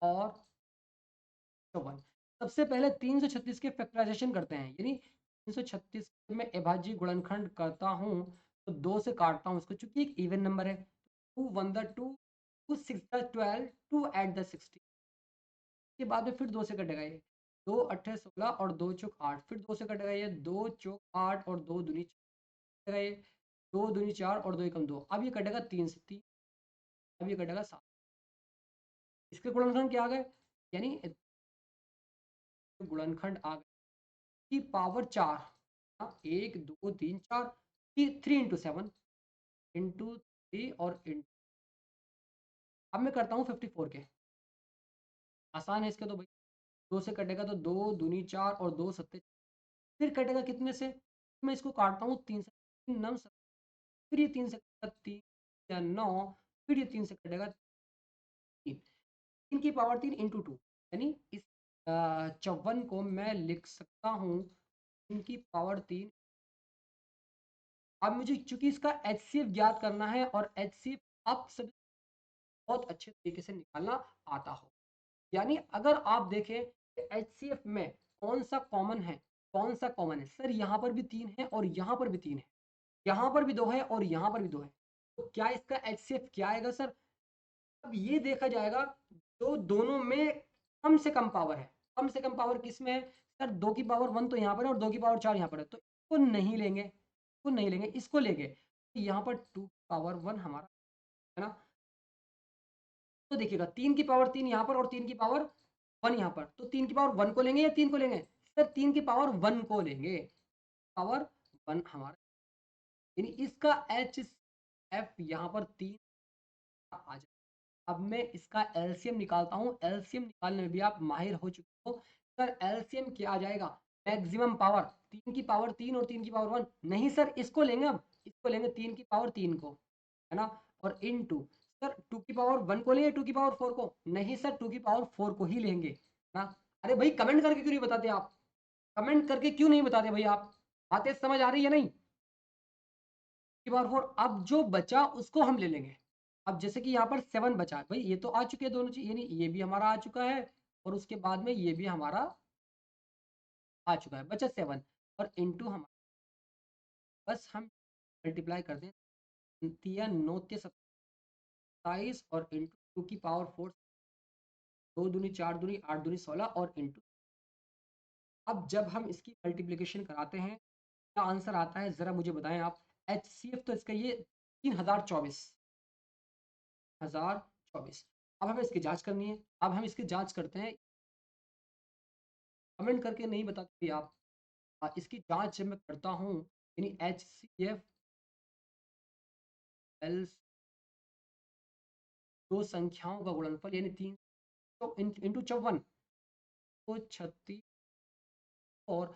और 54, सबसे पहले 336 के फैक्टराइजेशन करते हैं, यानी 336 में अभाज्य गुणनखंड करता हूं, तो 2 से काटता हूं उसको, चूंकि एक इवन नंबर है, 2 1 द 2, 2 6 द 12, 2 8 द 16 के बाद में फिर 2 से कटेगा ये, 2 अट्ठे 16, और 2 चौक 8, फिर 2 से कटेगा ये, 2 चौक 8, और 2 दूनी कटेगा ये, 2 दूनी 4, और 2 एकम 2, अब ये कटेगा 3 से 3, अब ये कटेगा 7। इसके गुणनखंड क्या आ गए, यानी गुणनखंड आ गए की पावर 4, 1 2 3 4, 3 इंटू 7 इंटू 3, और अब मैं करता हूँ 54 के, आसान है इसके तो भाई। 2 से कटेगा तो 2 दूनी 4, और 2 सत्ते, फिर कटेगा कितने से, मैं इसको काटता हूँ 3 से, 3 9 7, फिर ये 3 से कटेगा 3 या 9, फिर ये 3 से कटेगा 3, 3 की पावर 3 इंटू 2, यानी इस 54 को मैं लिख सकता हूँ 3 की पावर 3। अब मुझे चूंकि इसका एचसीएफ ज्ञात करना है, और एचसीएफ आप सभी बहुत अच्छे तरीके से निकालना आता हो, यानी अगर आप देखें एचसीएफ में कौन सा कॉमन है, कौन सा कॉमन है सर, यहाँ पर भी 3 है, और यहाँ पर भी 3 है, यहाँ पर भी 2 है, और यहाँ पर भी 2 है, तो क्या इसका एचसीएफ क्या आएगा सर। अब ये देखा जाएगा जो दोनों में कम से कम पावर है, कम से कम पावर किस में है सर, 2 की पावर 1 तो यहाँ पर है, और 2 की पावर 4 यहाँ पर है, तो इसको नहीं लेंगे, इसको नहीं लेंगे, इसको लेंगे, तो यहाँ पर 2 की पावर 1 हमारा है ना। तो देखिएगा 3 की पावर 3 यहाँ पर, और 3 की पावर 1 यहाँ पर, तो 3 की पावर 1 को लेंगे या 3 को लेंगे सर, 3 की पावर 1 को लेंगे, पावर 1 हमारा, यानी इसका एच एफ यहाँ पर 3 आ जाए। अब मैं इसका एलसीएम निकालता हूँ, एलसीएम निकालने में भी आप माहिर हो चुके हो सर, एलसीएम क्या आ जाएगा, मैक्सिमम पावर, 3 की पावर 3 और 3 की पावर 1, नहीं सर इसको लेंगे, अब इसको लेंगे 3 की पावर 3 को, है ना, और इन टू, सर 2 की पावर 1 को लेंगे, 2 की पावर 4 को, नहीं सर 2 की पावर 4 को ही लेंगे ना। अरे भाई कमेंट करके क्यों नहीं बताते आप, कमेंट करके क्यों नहीं बताते भाई आप, बातें समझ आ रही है नहीं, की पावर 4, अब जो बचा उसको हम ले लेंगे। अब जैसे कि यहाँ पर 7 बचा, भाई ये तो आ चुके हैं दोनों चीज, यानी ये भी हमारा आ चुका है, और उसके बाद में ये भी हमारा आ चुका है, बचा 7, और इंटू हम, बस हम मल्टीप्लाई कर दें, तिया 9 के 27, और इंटू 2 की पावर 4, 2 दूनी 4 दूनी 8 दूनी 16, और इंटू अब जब हम इसकी मल्टीप्लिकेशन कराते हैं, क्या आंसर आता है ज़रा मुझे बताएं आप। HCF तो इसका ये 3024। अब हमें इसकी जांच करनी है। अब हम इसकी जांच करते हैं। कमेंट करके नहीं बताते आप। इसकी जांच जब मैं करता हूँ, यानी HCF एल दो संख्याओं का गुणनफल यानी 300 × 54 तो 36। और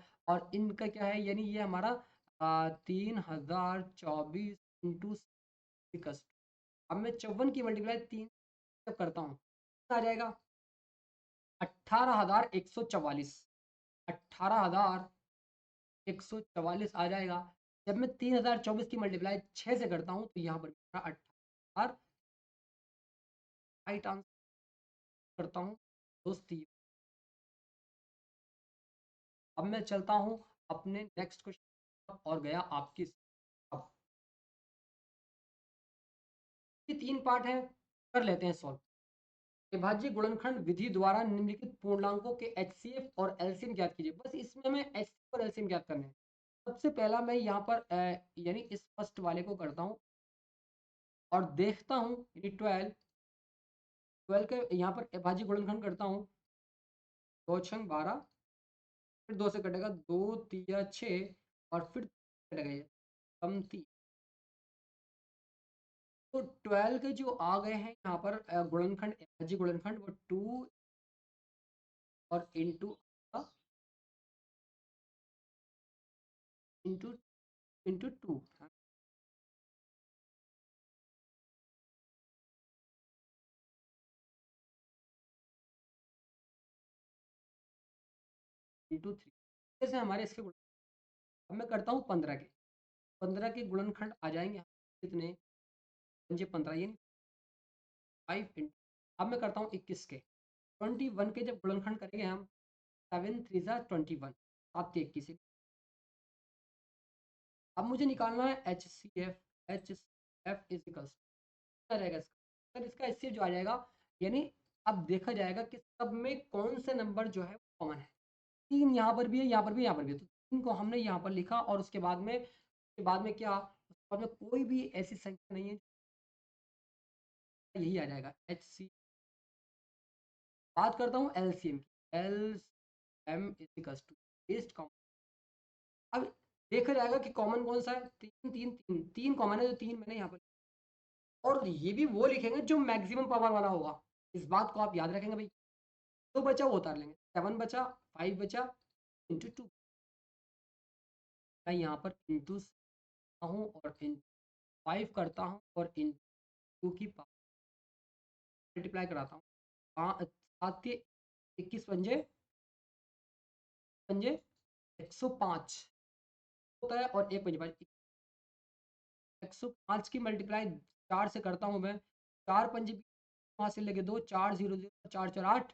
इनका क्या है, यानी ये हमारा 3024 इंटू 6। अब मैं 54 की मल्टीप्लाई 3 जब करता हूँ आ जाएगा 18,144। 18,144 आ जाएगा। जब मैं 3024 की मल्टीप्लाई 6 से करता हूँ तो यहाँ पर मेरा 18 राइट आंसर करता हूँ दोस्ती। अब मैं चलता हूँ अपने नेक्स्ट क्वेश्चन और गया आपकी। अब ये 3 पार्ट है, कर लेते हैं सॉल्व। अविभाज्य गुणनखंड विधि द्वारा निम्नलिखित पूर्णांकों के HCF और LCM ज्ञात कीजिए। बस इसमें हमें HCF और LCM ज्ञात करने हैं। सबसे पहला मैं यहाँ पर यानी इस फर्स्ट वाले को करता हूँ और देखता हूँ, यानी 12 के यहाँ पर अविभाज्य गुणनखंड करता हूँ। 2 छंग 12, फिर 2 से कटेगा 2 तिया 6 और फिर कटेगा ये कम 3। तो 12 के जो आ गए हैं यहाँ पर गुणनखंड, अविभाज्य गुणनखंड वो 2 और इंटू इंटू इंटू 2 इंटू 3। जैसे हमारे इसके अब मैं करता हूँ 15 के। 15 के गुणनखंड आ जाएंगे कितने, 15 ये 5 इंटू। अब मैं करता हूँ 21 के। 21 के जब गुणनखंड करेंगे हम 7 3 21, 7 के 21। अब मुझे निकालना है HCF। HCF इज इक्वल्स क्या रहेगा इसका, सर इसका HCF जो आ जाएगा, यानी अब देखा जाएगा कि सब में कौन से नंबर जो है कॉमन है। 3 यहाँ पर भी है, यहाँ पर भी, यहाँ पर भी है, तो 3 को हमने यहाँ पर लिखा और उसके बाद में क्या, उसके बाद में कोई भी ऐसी संख्या नहीं है, यही आ जाएगा HC। बात करता हूँ LCM की। LCM is equals to least common. अब देखा जाएगा कि कॉमन कौन सा है, 3 3 3 3 कॉमन है, जो 3 मैंने यहाँ पर, और ये भी वो लिखेंगे जो मैक्सिमम पावर वाला होगा। इस बात को आप याद रखेंगे भाई। तो बचा वो उतार लेंगे, 7 बचा, 5 बचा, इंटू 2। मैं यहाँ पर इंटू हूँ और इन 5 करता हूँ और इन 2 की पावर मल्टीप्लाई कराता हूँ। 7 के 21 पंजे पंजे 105 होता है, और एक पंजे 105 की मल्टीप्लाई 4 से करता हूँ मैं। 4 पंजे वहाँ से लगे 2, 4 0 0 4 4 8,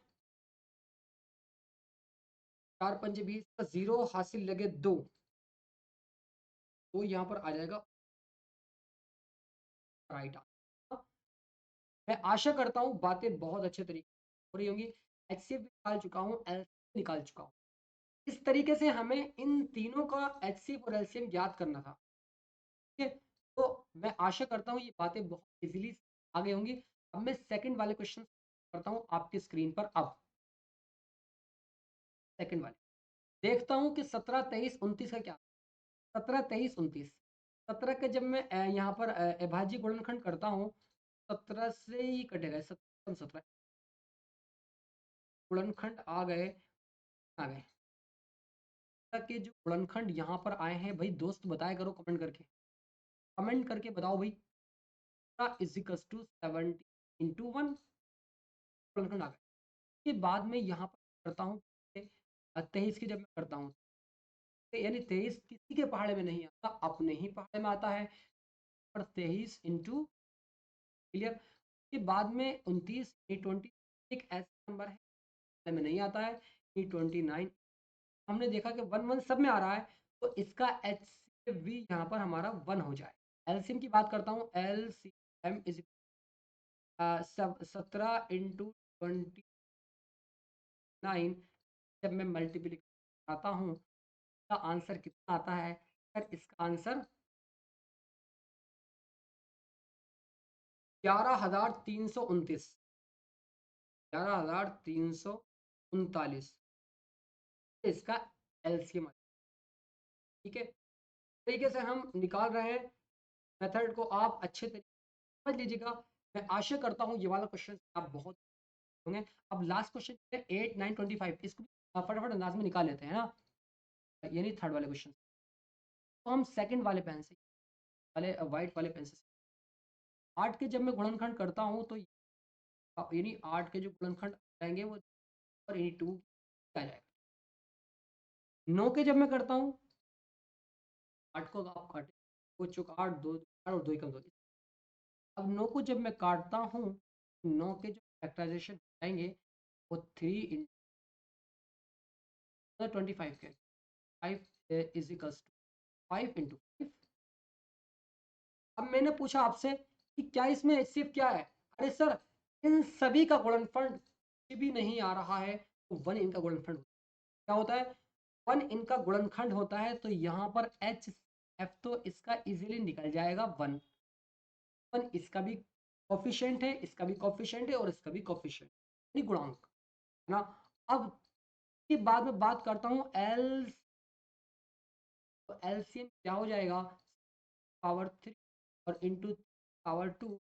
4 पंजे 20 का 0 हासिल लगे 2, तो यहाँ पर आ जाएगा राइट आंसर। मैं आशा करता हूँ बातें बहुत अच्छे तरीके से हो रही होंगी। HCF निकाल चुका हूँ, LCM निकाल चुका हूँ। इस तरीके से हमें इन तीनों का HCF और LCM ज्ञात करना था। ठीक है, तो मैं आशा करता हूँ ये बातें बहुत इजीली आ गई होंगी। अब मैं सेकंड वाले क्वेश्चन करता हूँ आपकी स्क्रीन पर। अब सेकंड वाले देखता हूँ कि 17 23 29 का क्या। 17 23 29, 17 का जब मैं यहाँ पर अभाज्य गुणनखंड करता हूँ, 17 से ही कटेगा 17 17 गुणनखंड आ गए के जो गुणनखंड यहाँ पर आए हैं भाई, दोस्त बताया करो कमेंट करके बताओ भाई। इज इक्वल टू 70 इंटू 1 गुणनखंड आ गए। के बाद में यहाँ पर करता हूँ 23 की जब मैं करता हूँ, यानी 23 किसी के पहाड़े में नहीं आता, अपने ही पहाड़े में आता है। और 23 इंटू क्लियर के बाद में 29 20 एक ऐसा नंबर है में नहीं आता है। 29 हमने देखा कि 1 1 सब में आ रहा है, तो इसका HCV यहाँ पर हमारा 1 हो जाए। एलसीएम की बात करता हूँ। LCM इज 17 इंटू 29 जब मैं मल्टीप्लीकेशन आता हूँ, इसका आंसर कितना आता है? सर इसका आंसर 11,329, 11,339 इसका एलसीएम। ठीक है, तरीके से हम निकाल रहे हैं। मेथड को आप अच्छे तरीके से समझ लीजिएगा। मैं आशा करता हूँ ये वाला क्वेश्चन आप बहुत होंगे। अब लास्ट क्वेश्चन है 8 9 25, इसको फटाफट अंदाज में निकाल लेते हैं ना, ये नहीं थर्ड वाले क्वेश्चन। तो हम सेकंड वाले पेन से, वाले वाइट वाले पेन से 8 के जब मैं गुणनखंड करता हूँ तो यानी 8 के जो गुणनखंड आएंगे वो और यानी 2 आ जाएगा। 9 के जब मैं करता हूँ, 8 को आप काटे, वो चुक 8 2 और 2 कम 2। अब 9 को जब मैं काटता हूँ, 9 के जो फैक्टराइजेशन आएंगे वो 3 इंटू 25 के 5 इज इक्वल्स टू 5 इंटू 5। अब मैंने पूछा आपसे कि क्या इसमें एचसीएफ क्या है? अरे सर, इन सभी का गुणनफल भी नहीं आ रहा है तो 1 इनका गुणनफल क्या होता है? 1 इनका गुणनखंड होता है, तो यहाँ पर एच एफ तो इसका इजीली निकल जाएगा 1। 1 इसका भी कोफिशिएंट है, इसका भी कोफिशिएंट है और इसका भी कोफिशिएंट, यानी गुणांक है ना। अब के बाद में बात करता हूँ एल, तो एलसीएम क्या हो जाएगा? पावर 3 और इंटू पावर 2।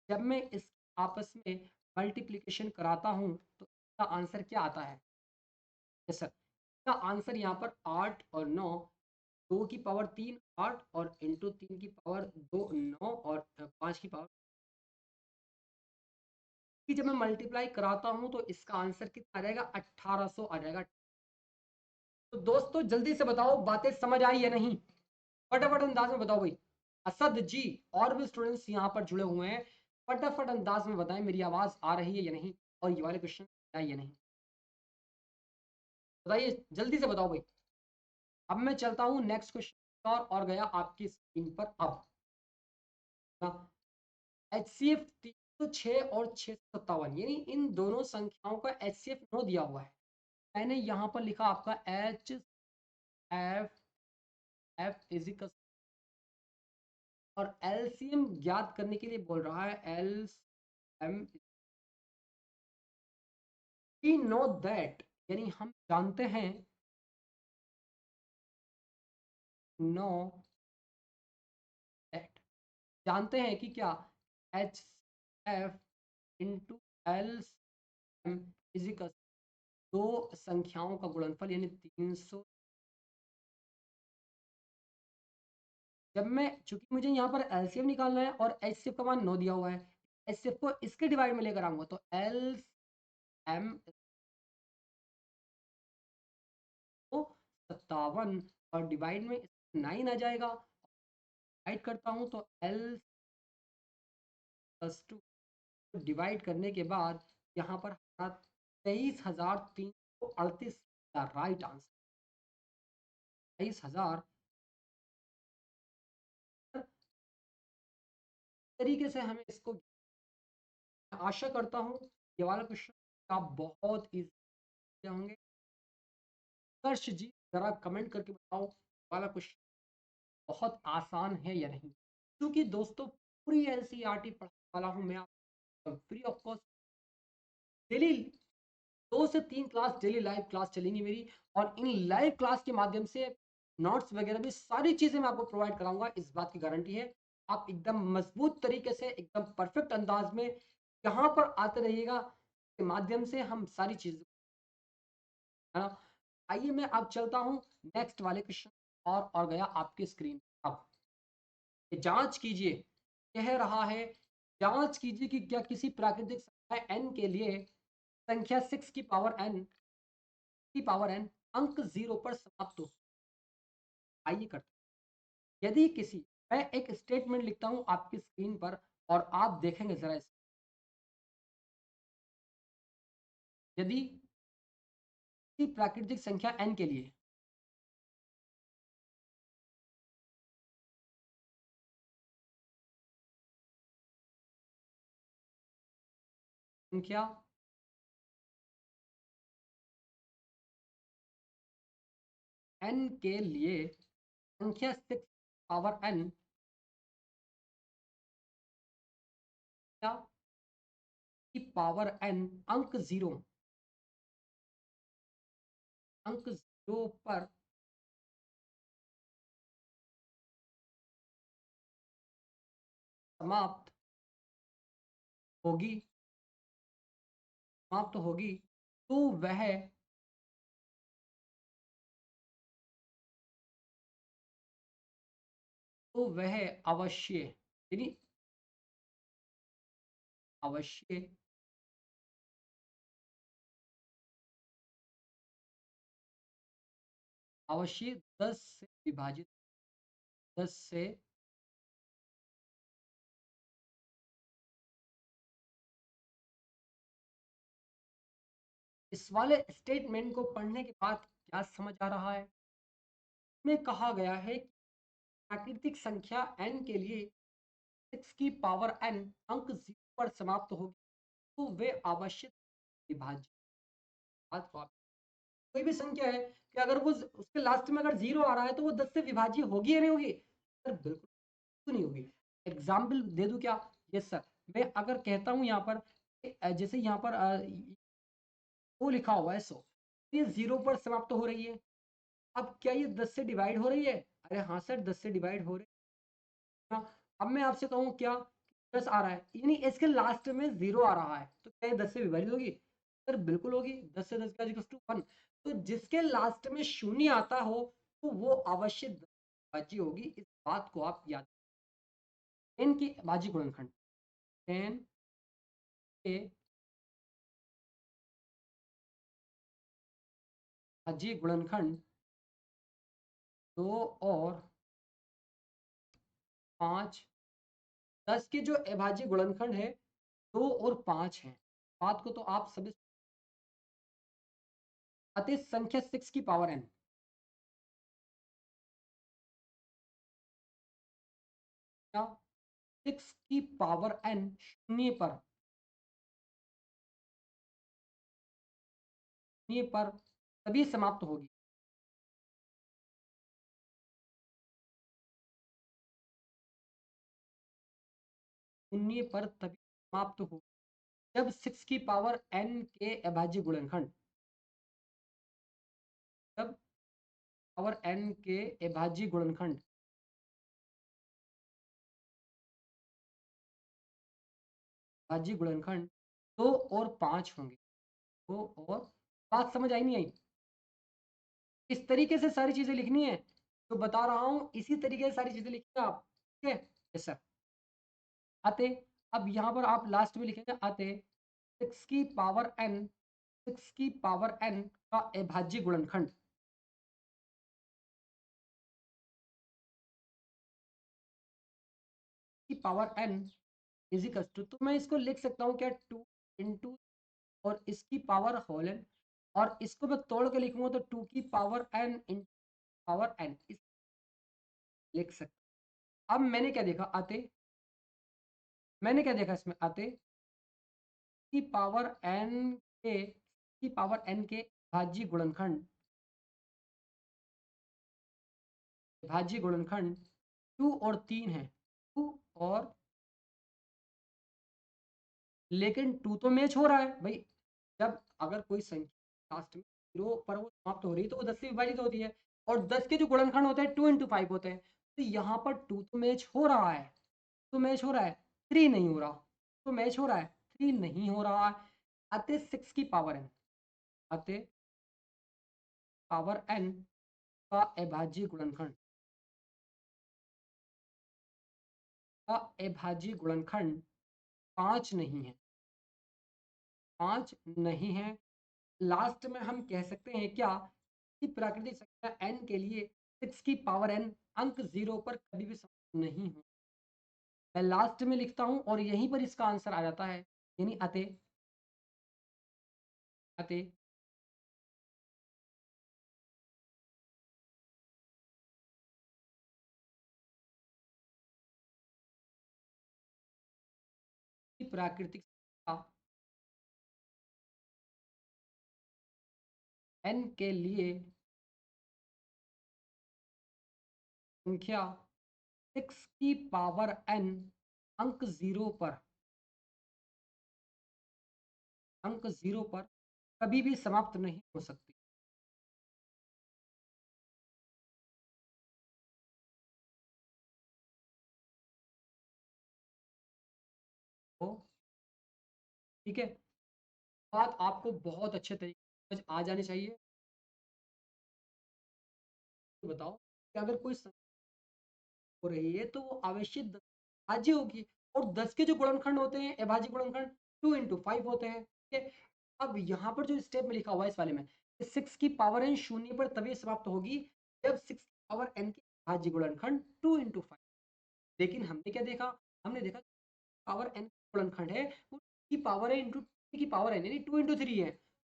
जब मैं इस आपस में मल्टीप्लिकेशन कराता हूँ तो इसका आंसर क्या आता है? यस सर, इसका आंसर यहाँ पर 8 और 9, 2 की पावर 3 8 और इंटू 3 की पावर 2 9 और 5 की पावर की जब मैं मल्टीप्लाई कराता हूँ तो इसका आंसर कितना आ जाएगा? 1800 आ जाएगा। तो दोस्तों जल्दी से बताओ बातें समझ आई या नहीं? फटाफट अंदाज में बताओ भाई। असद जी और भी स्टूडेंट्स यहाँ पर जुड़े हुए हैं, फटाफट अंदाज में बताएं मेरी आवाज आ रही है या नहीं, और ये वाले क्वेश्चन है या नहीं, बताइए जल्दी से बताओ भाई। अब मैं चलता हूँ नेक्स्ट क्वेश्चन और गया आपकी स्क्रीन पर। अब एच सी एफ 306 और 657, यानी इन दोनों संख्याओं का एच सी एफ 9 दिया हुआ है। मैंने यहाँ पर लिखा आपका एच एफ एफ इजिकल, और एलसीएम ज्ञात करने के लिए बोल रहा है L M. We know that, यानी हम जानते हैं, नो दैट, जानते हैं कि क्या H F into L M is equal दो संख्याओं का गुणनफल यानी 300। जब मैं, चूंकि मुझे यहाँ पर एलसीएम निकालना है और एचसीएफ का मान 9 दिया हुआ है, एचसीएफ को इसके डिवाइड में लेकर आऊंगा तो एल एम तो 57 और डिवाइड में 9 आ जाएगा। डिवाइड करता हूँ तो एल प्लस 2, डिवाइड करने के बाद यहाँ पर 23,338 का राइट आंसर। 23,000 तरीके से हमें इसको, आशा करता हूँ ये वाला क्वेश्चन आप बहुत इजी होंगे। कर्ष जी जरा कमेंट करके बताओ वाला क्वेश्चन बहुत आसान है या नहीं, क्योंकि दोस्तों पूरी एनसीईआरटी पढ़ाने वाला हूँ मैं, आप फ्री ऑफ कॉस्ट डेली 2 से 3 क्लास डेली लाइव क्लास चलेंगी मेरी, और इन लाइव क्लास के माध्यम से नोट्स वगैरह भी सारी चीजें मैं आपको प्रोवाइड कराऊंगा, इस बात की गारंटी है। आप एकदम मजबूत तरीके से एकदम परफेक्ट अंदाज में यहाँ पर आते रहिएगा, के माध्यम से हम सारी चीजें, है ना। आइए मैं अब चलता हूँ नेक्स्ट वाले क्वेश्चन और गया आपकी स्क्रीन। अब जांच कीजिए, कह रहा है जांच कीजिए कि क्या किसी प्राकृतिक संख्या n के लिए संख्या 6 की पावर n अंक 0 पर समाप्त हो। आइए करते हैं। यदि किसी, मैं एक स्टेटमेंट लिखता हूं आपकी स्क्रीन पर और आप देखेंगे जरा इसे। यदि किसी प्राकृतिक संख्या n के लिए संख्या n के लिए संख्या 6 पावर n क्या की पावर n अंक 0 पर समाप्त होगी समाप्त होगी तो वह अवश्य यानी अवश्य अवश्य 10 से विभाजित 10 से इस वाले स्टेटमेंट को पढ़ने के बाद क्या समझ आ रहा है? में कहा गया है कि प्राकृतिक संख्या n के लिए 6 की पावर n अंक 0 पर समाप्त होगी तो वे आवश्यक विभाज्य बात को आप कोई भी संख्या है कि अगर वो उसके लास्ट में अगर 0 आ रहा है तो वो 10 से विभाज्य होगी या नहीं होगी? सर बिल्कुल नहीं होगी। एग्जाम्पल दे दूं क्या? Yes sir. मैं अगर कहता हूं यहाँ पर जैसे यहाँ पर वो लिखा हुआ है 100, ये 0 पर समाप्त हो रही है। अब क्या ये 10 से डिवाइड हो रही है? अरे हाँ सर 10 से डिवाइड हो रही है ना। अब मैं आपसे कहूँ क्या 10 आ रहा है यानी इसके लास्ट में 0 आ रहा है तो क्या ये 10 से विभाजित होगी? सर बिल्कुल होगी। 10 से 10 का इक्वल टू 1। तो जिसके लास्ट में शून्य आता हो तो वो अवश्य विभाज्य होगी। इस बात को आप याद 10 की अभाज्य गुणनखंड 10 के अभाज्य गुणनखंड 2 और 5 10 के जो अभाज्य गुणनखंड है 2 और 5 है। बात को तो आप सभी अतः संख्या 6 की पावर n क्या 6 की पावर n शून्य पर तभी समाप्त होगी शून्य पर तभी समाप्त होगी जब 6 की पावर n के अभाज्य गुणनखंड जब पावर n के अभाज्य गुणनखंड अभाज्य गुणनखंड 2 और 5 होंगे। 2 और बात समझ आई नहीं आई? इस तरीके से सारी चीजें लिखनी है जो बता रहा हूं इसी तरीके से सारी चीजें लिखिए आप। ठीक है? Yes sir. अतः अब यहां पर आप लास्ट में लिखेंगे अतः 6 की पावर n 6 की पावर n का अभाज्य गुणनखंड की पावर n इजिकल्स टू तो मैं इसको लिख सकता हूँ क्या 2 इंटू और इसकी पावर होल n और इसको मैं तोड़ के लिखूंगा तो 2 की power n into power n इस लिख सकता। अब मैंने क्या देखा इसमें अतः की पावर n के की पावर n के भाज्य गुणनखंड 2 और 3 है 2 और लेकिन 2 तो मैच हो रहा है भाई। जब अगर कोई संख्या लास्ट में 0 पर वो समाप्त हो रही है तो वो 10 से विभाजित होती है और 10 के जो गुणनखंड होते हैं 2 इंटू 5 होते हैं तो यहाँ पर 2 तो मैच हो रहा है 3 नहीं हो रहा तो मैच हो रहा है 3 नहीं हो रहा है। अतः 6 की पावर n अतः पावर n का अभाज्य गुणनखंड का अभाज्य गुणनखंड 5 नहीं है 5 नहीं है। लास्ट में हम कह सकते हैं क्या कि प्राकृतिक संख्या n के लिए 6 की पावर n अंक 0 पर कभी भी समाप्त नहीं हो। मैं लास्ट में लिखता हूं और यहीं पर इसका आंसर आ जाता है यानी अतः अतः कि प्राकृतिक संख्या n के लिए संख्या 6 की पावर n अंक 0 पर कभी भी समाप्त नहीं हो सकती। तो ठीक है, बात आपको बहुत अच्छे तरीके से समझ आ जानी चाहिए। बताओ कि अगर कोई हो रही है तो वो अवश्य अभाज्य होगी, और 10 के जो गुणनखंड होते हैं अभाज्य गुणनखंड 2 into 5 होते हैं, ठीक है। अब यहाँ पर जो स्टेप में लिखा हुआ है इस वाले में, 6 की पावर n शून्य पर तभी समाप्त होगी जब 6 की पावर n के अभाज्य गुणनखंड 2 into 5। लेकिन हमने क्या देखा, हमने देखा पावर n गुणनखंड है वो की पावर है इंटू की पावर n, यानी 2 into 3 है,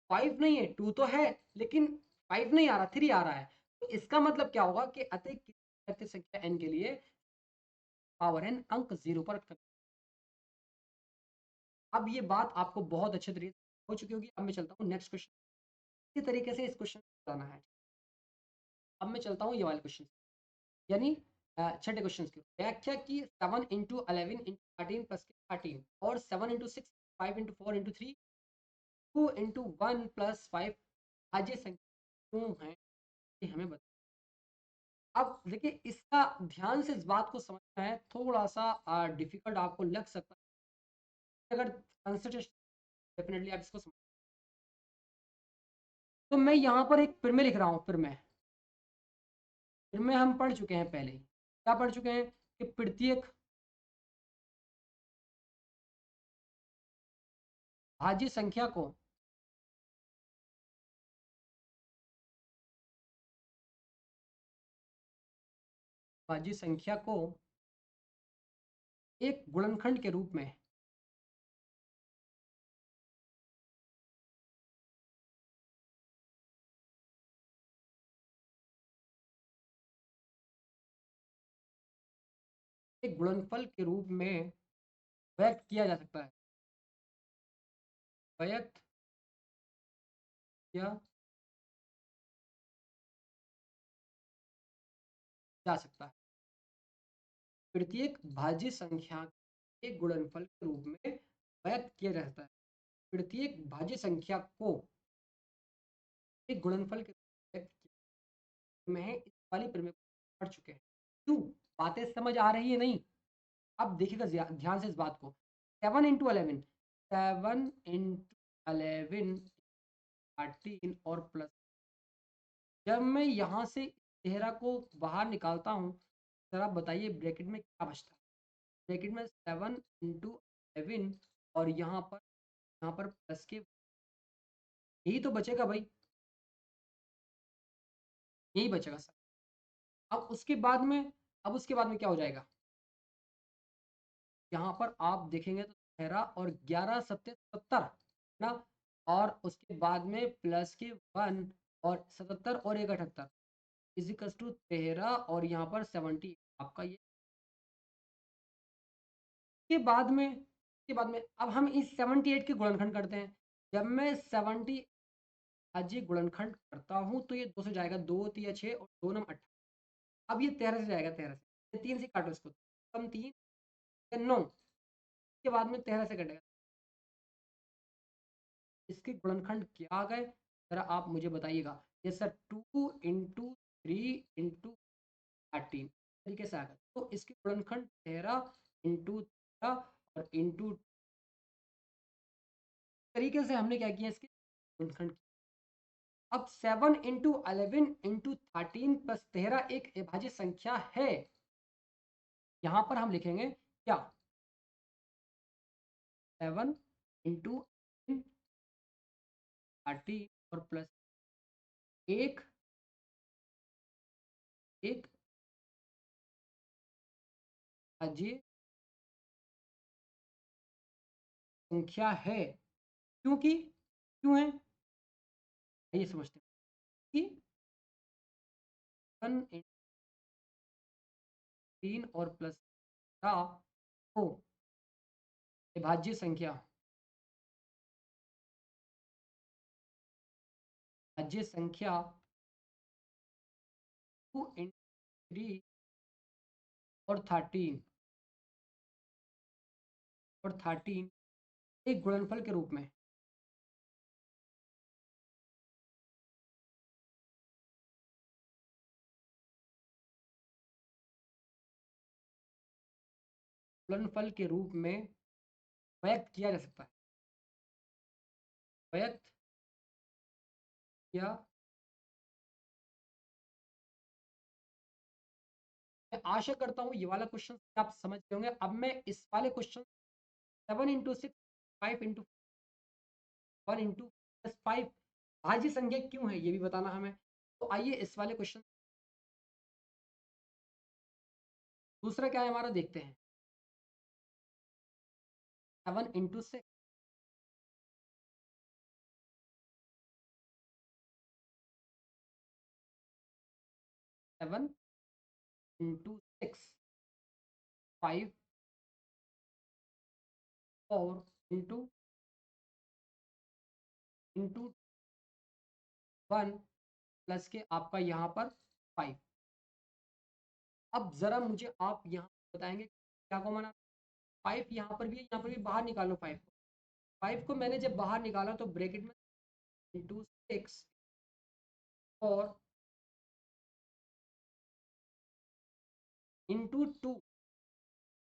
5 नहीं है। 2 तो है लेकिन 5 नहीं आ रहा, 3 आ रहा है। तो इसका मतलब क्या होगा कि अतिरिक्त संख्या n के लिए पावर n अंक 0 पर कभी। अब ये बात आपको बहुत अच्छे तरीके से हो चुकी होगी। अब मैं चलता हूँ नेक्स्ट क्वेश्चन। इसी तरीके से इस क्वेश्चन को बताना है। अब मैं चलता हूँ ये वाले क्वेश्चन, यानी छठे क्वेश्चन की व्याख्या की। 7 into 11 into 13 plus 13 और 7 into 6 5 into 4 into 3 2 into 1 plus 5 Ajay संख्या क्यों है, ये हमें बता। अब देखिए इसका ध्यान से इस बात को समझना है, थोड़ा सा डिफिकल्ट आपको लग सकता है, अगर कंसिडरेशन डेफिनेटली आप इसको समझ। तो मैं यहाँ पर एक फिर में लिख रहा हूँ, फिर में हम पढ़ चुके हैं पहले ही। क्या पढ़ चुके हैं कि प्रत्येक भाज्य संख्या को भाज्य संख्या को एक गुणनखंड के रूप में एक गुणनफल के रूप में व्यक्त किया जा सकता है, व्यक्त किया जा सकता है। प्रत्येक भाज्य संख्या एक गुणनफल के रूप में व्यक्त किया जाता है। प्रत्येक भाज्य संख्या को एक गुणनफल के रूप में व्यक्त किया में इस वाली प्रमेय को पढ़ चुके हैं। क्यों बातें समझ आ रही है नहीं? अब देखिएगा ध्यान से इस बात को। 7 into 11, 7 into 11 13 और प्लस, जब मैं यहाँ से 13 को बाहर निकालता हूँ, जरा बताइए ब्रैकेट में क्या बचता है? ब्रैकेट में 7 into 11 और यहाँ पर प्लस के, यही तो बचेगा भाई, यही बचेगा सर। अब उसके बाद में, अब उसके बाद में क्या हो जाएगा? यहाँ पर आप देखेंगे तो 13 और 11 सत्ते 70 ना, और उसके बाद में प्लस के 1 और 77 और 1 78 इजिकल्स टू 13 और यहाँ पर 70 आपका ये। के बाद में अब हम इस 78 के गुणनखंड करते हैं। जब मैं 70 अजय गुणनखंड करता हूँ तो ये 2 से जाएगा, 2 3 6 और 2 9 8। अब ये 13 से जाएगा, 13 से 3 से काटो इसको, कम 3 9 के बाद में 13 से कटेगा। इसके गुणनखंड क्या आ गए, जरा आप मुझे बताइएगा। ये सर 2 into 3 into 13 तरीके से आ गया। तो इसके गुणनखंड 13 into 13 और इंटू तरीके से हमने क्या किया, इसके गुणनखंड। अब 7 into 11 into 13 प्लस 13 एक अभाज्य संख्या है। यहाँ पर हम लिखेंगे क्या, 7 into 13 और प्लस एक एक अभाज्य संख्या है। क्योंकि क्यों है ये समझते हैं कि 3 और प्लस को विभाज्य संख्या भाज्य संख्या 2 into 3 और 13 एक गुणनफल के रूप में व्यक्त किया जा सकता है, व्यक्त किया। मैं आशा करता हूँ ये वाला क्वेश्चन आप समझ गए होंगे। अब मैं इस वाले क्वेश्चन 7 × 6 5 × 1 + 5 भाज्य संख्या क्यों है ये भी बताना हमें। तो आइए इस वाले क्वेश्चन दूसरा क्या है हमारा देखते हैं। 7 × 6 7 × 6 5 4 इंटू 1 प्लस के आपका यहाँ पर 5। अब जरा मुझे आप यहाँ बताएंगे क्या कॉमन है। 5 यहाँ पर भी है, यहाँ पर भी बाहर निकालो 5 को। 5 को मैंने जब बाहर निकाला तो ब्रैकेट में इंटू 6 और इंटू 2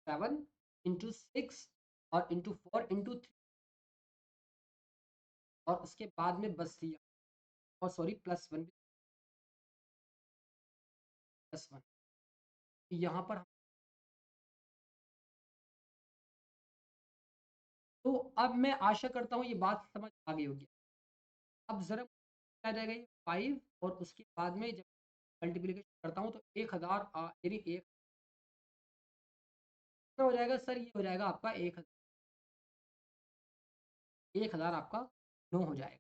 7 इंटू 6 और इंटू 4 इंटू 3 और उसके बाद में बस दिया और सॉरी +1 यहाँ पर तो अब मैं आशा करता हूँ ये बात समझ आ गई होगी। अब जरा क्या रहेगा ये 5 और उसके बाद में जब मल्टीप्लिकेशन करता हूँ तो 1000 यानी एक कितना हो जाएगा सर, ये हो जाएगा आपका 1000 आपका 9 हो जाएगा।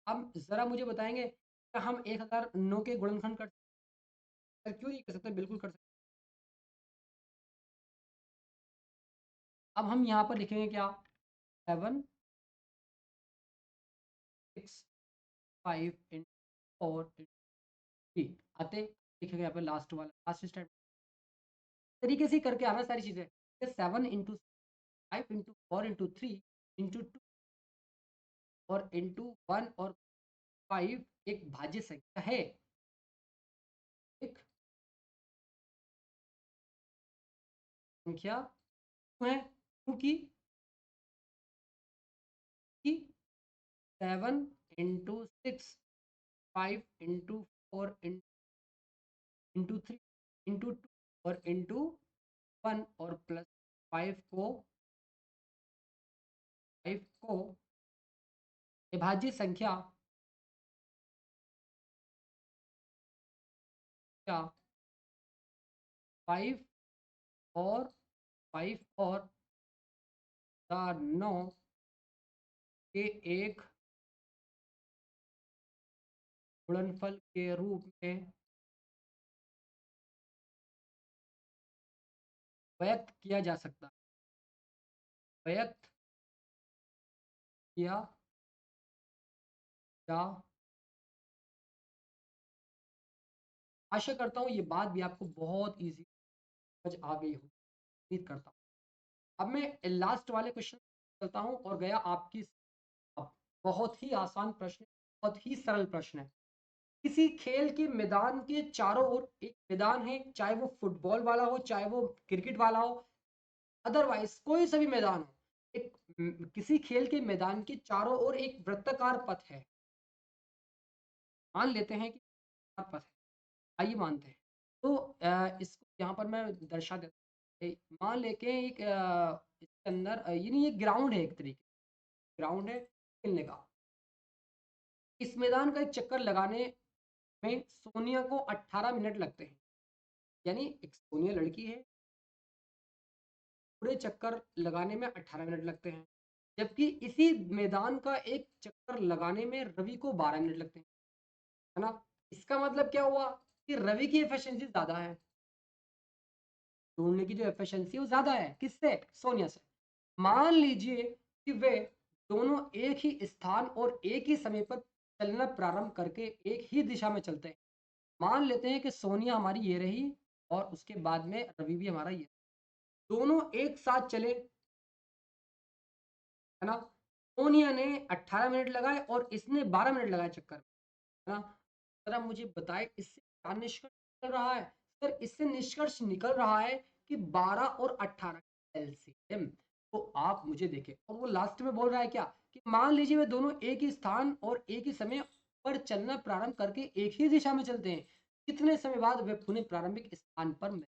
अब जरा मुझे बताएंगे क्या हम 1000 9 के गुणनखंड कर सकते हैं? क्यों नहीं कर सकते, बिल्कुल कर सकते। अब हम यहाँ पर लिखेंगे क्या 7 6 5 4 3 आते लिखेंगे यहाँ पे लास्ट स्टेप तरीके से ही करके आना सारी चीजें। 7 × 5 × 4 × 3 × 2 और ×1 और 5 एक भाज्य संख्या है। एक संख्या क्यों है, क्योंकि 7 × 6 5 × 4 × 3 × 2 और ×1 और प्लस 5 को विभाज्य संख्या क्या 5 और 9 के एक गुणनफल के रूप में व्यक्त किया जा सकता है, व्यक्त किया जा। आशा करता हूँ ये बात भी आपको बहुत इजी समझ आ गई हो, उम्मीद करता हूँ। अब मैं लास्ट वाले क्वेश्चन चलता हूँ और गया आपकी बहुत ही आसान प्रश्न, बहुत ही सरल प्रश्न है। किसी खेल के मैदान के चारों ओर एक मैदान है, चाहे वो फुटबॉल वाला हो चाहे वो क्रिकेट वाला हो, अदरवाइज कोई सा भी मैदान हो, एक किसी खेल के मैदान के चारों ओर एक वृत्ताकार पथ है। मान लेते हैं कि पथ है, आइए मानते हैं। तो इसको यहाँ पर मैं दर्शा देता हूँ। मान लेके एक इसके अंदर ये नहीं, एक ग्राउंड है, एक तरीके ग्राउंड है खेलने का। इस मैदान का एक चक्कर लगाने में सोनिया को 18 मिनट लगते हैं, यानी एक सोनिया लड़की है, पूरे चक्कर लगाने में 18 मिनट लगते हैं। जबकि इसी मैदान का एक चक्कर लगाने में रवि को 12 मिनट लगते हैं, है ना। इसका मतलब क्या हुआ कि रवि की एफिशिएंसी ज्यादा है, ढूंढने की जो एफिशिएंसी वो ज्यादा है किससे, सोनिया से। मान लीजिए कि वे दोनों एक ही स्थान और एक ही समय पर चलना प्रारंभ करके एक ही दिशा में चलते हैं। मान लेते हैं कि सोनिया हमारी ये रही और उसके बाद में रवि भी हमारा ये, दोनों एक साथ चले, है ना। सोनिया ने 18 मिनट लगाए और इसने 12 मिनट लगाए चक्कर में, है ना। जरा मुझे बताए इससे क्या निष्कर्ष निकल रहा है। सर इससे निष्कर्ष निकल रहा है कि 12 और 18 एलसीएम। तो आप मुझे देखें, और वो लास्ट में बोल रहा है क्या, कि मान लीजिए वे दोनों एक ही स्थान और एक ही समय पर चलना प्रारंभ करके एक ही दिशा में चलते हैं, कितने समय बाद वे पुनः प्रारंभिक स्थान पर मिलेंगे,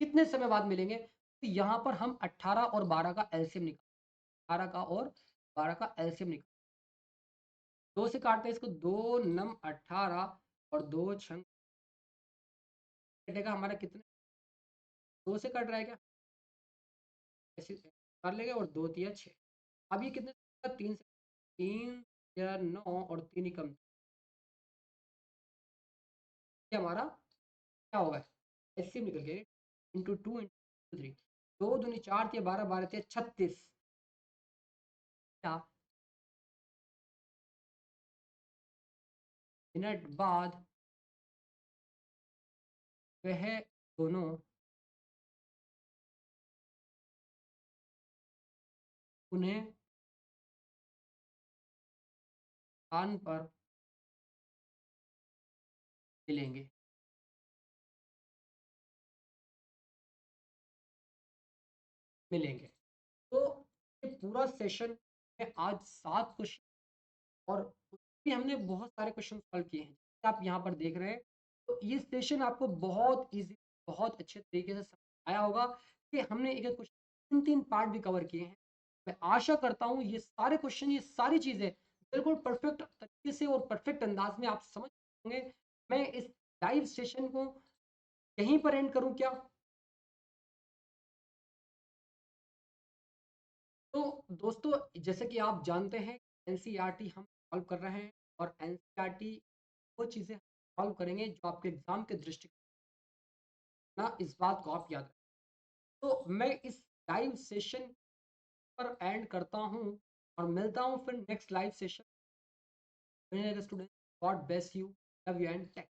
कितने समय बाद मिलेंगे। तो यहाँ पर हम 18 और 12 का एलसीएम निकाल, 18 का और 12 का एलसीएम निकाल, दो से काटते हैं इसको, 2 9 18 और 2 6 कटेगा हमारा कितने, दो से कट रहा है क्या, ऐसे कर लेंगे, और 2 3 6, अब ये कितने, 3 से, 3 9 और 3 ही कम, ये हमारा क्या होगा, एलसीएम निकल गया, इंटू 2 इंटू 3, 2 दूनी 4 थे, 12 12 थे 36, क्या मिनट बाद वह दोनों उन्हें स्थान पर मिलेंगे। मिलेंगे। तो ये पूरा सेशन में आज 7 क्वेश्चन, और भी हमने बहुत सारे क्वेश्चन सॉल्व किए हैं, जैसे आप यहाँ पर देख रहे हैं। तो ये सेशन आपको बहुत इजी, बहुत अच्छे तरीके से समझ आया होगा कि हमने एक एक क्वेश्चन 3 पार्ट भी कवर किए हैं। मैं आशा करता हूँ ये सारे क्वेश्चन, ये सारी चीज़ें बिल्कुल परफेक्ट तरीके से और परफेक्ट अंदाज में आप समझ होंगे। मैं इस लाइव सेशन को यहीं पर एंड करूँ क्या। तो दोस्तों, जैसे कि आप जानते हैं एनसीईआरटी हम सॉल्व कर रहे हैं, और एनसीईआरटी वो चीज़ें सॉल्व करेंगे जो आपके एग्जाम के दृष्टि ना, इस बात को आप याद रखें। तो मैं इस लाइव सेशन पर एंड करता हूँ, और मिलता हूँ फिर next live session. Student, God bless you, love you and take.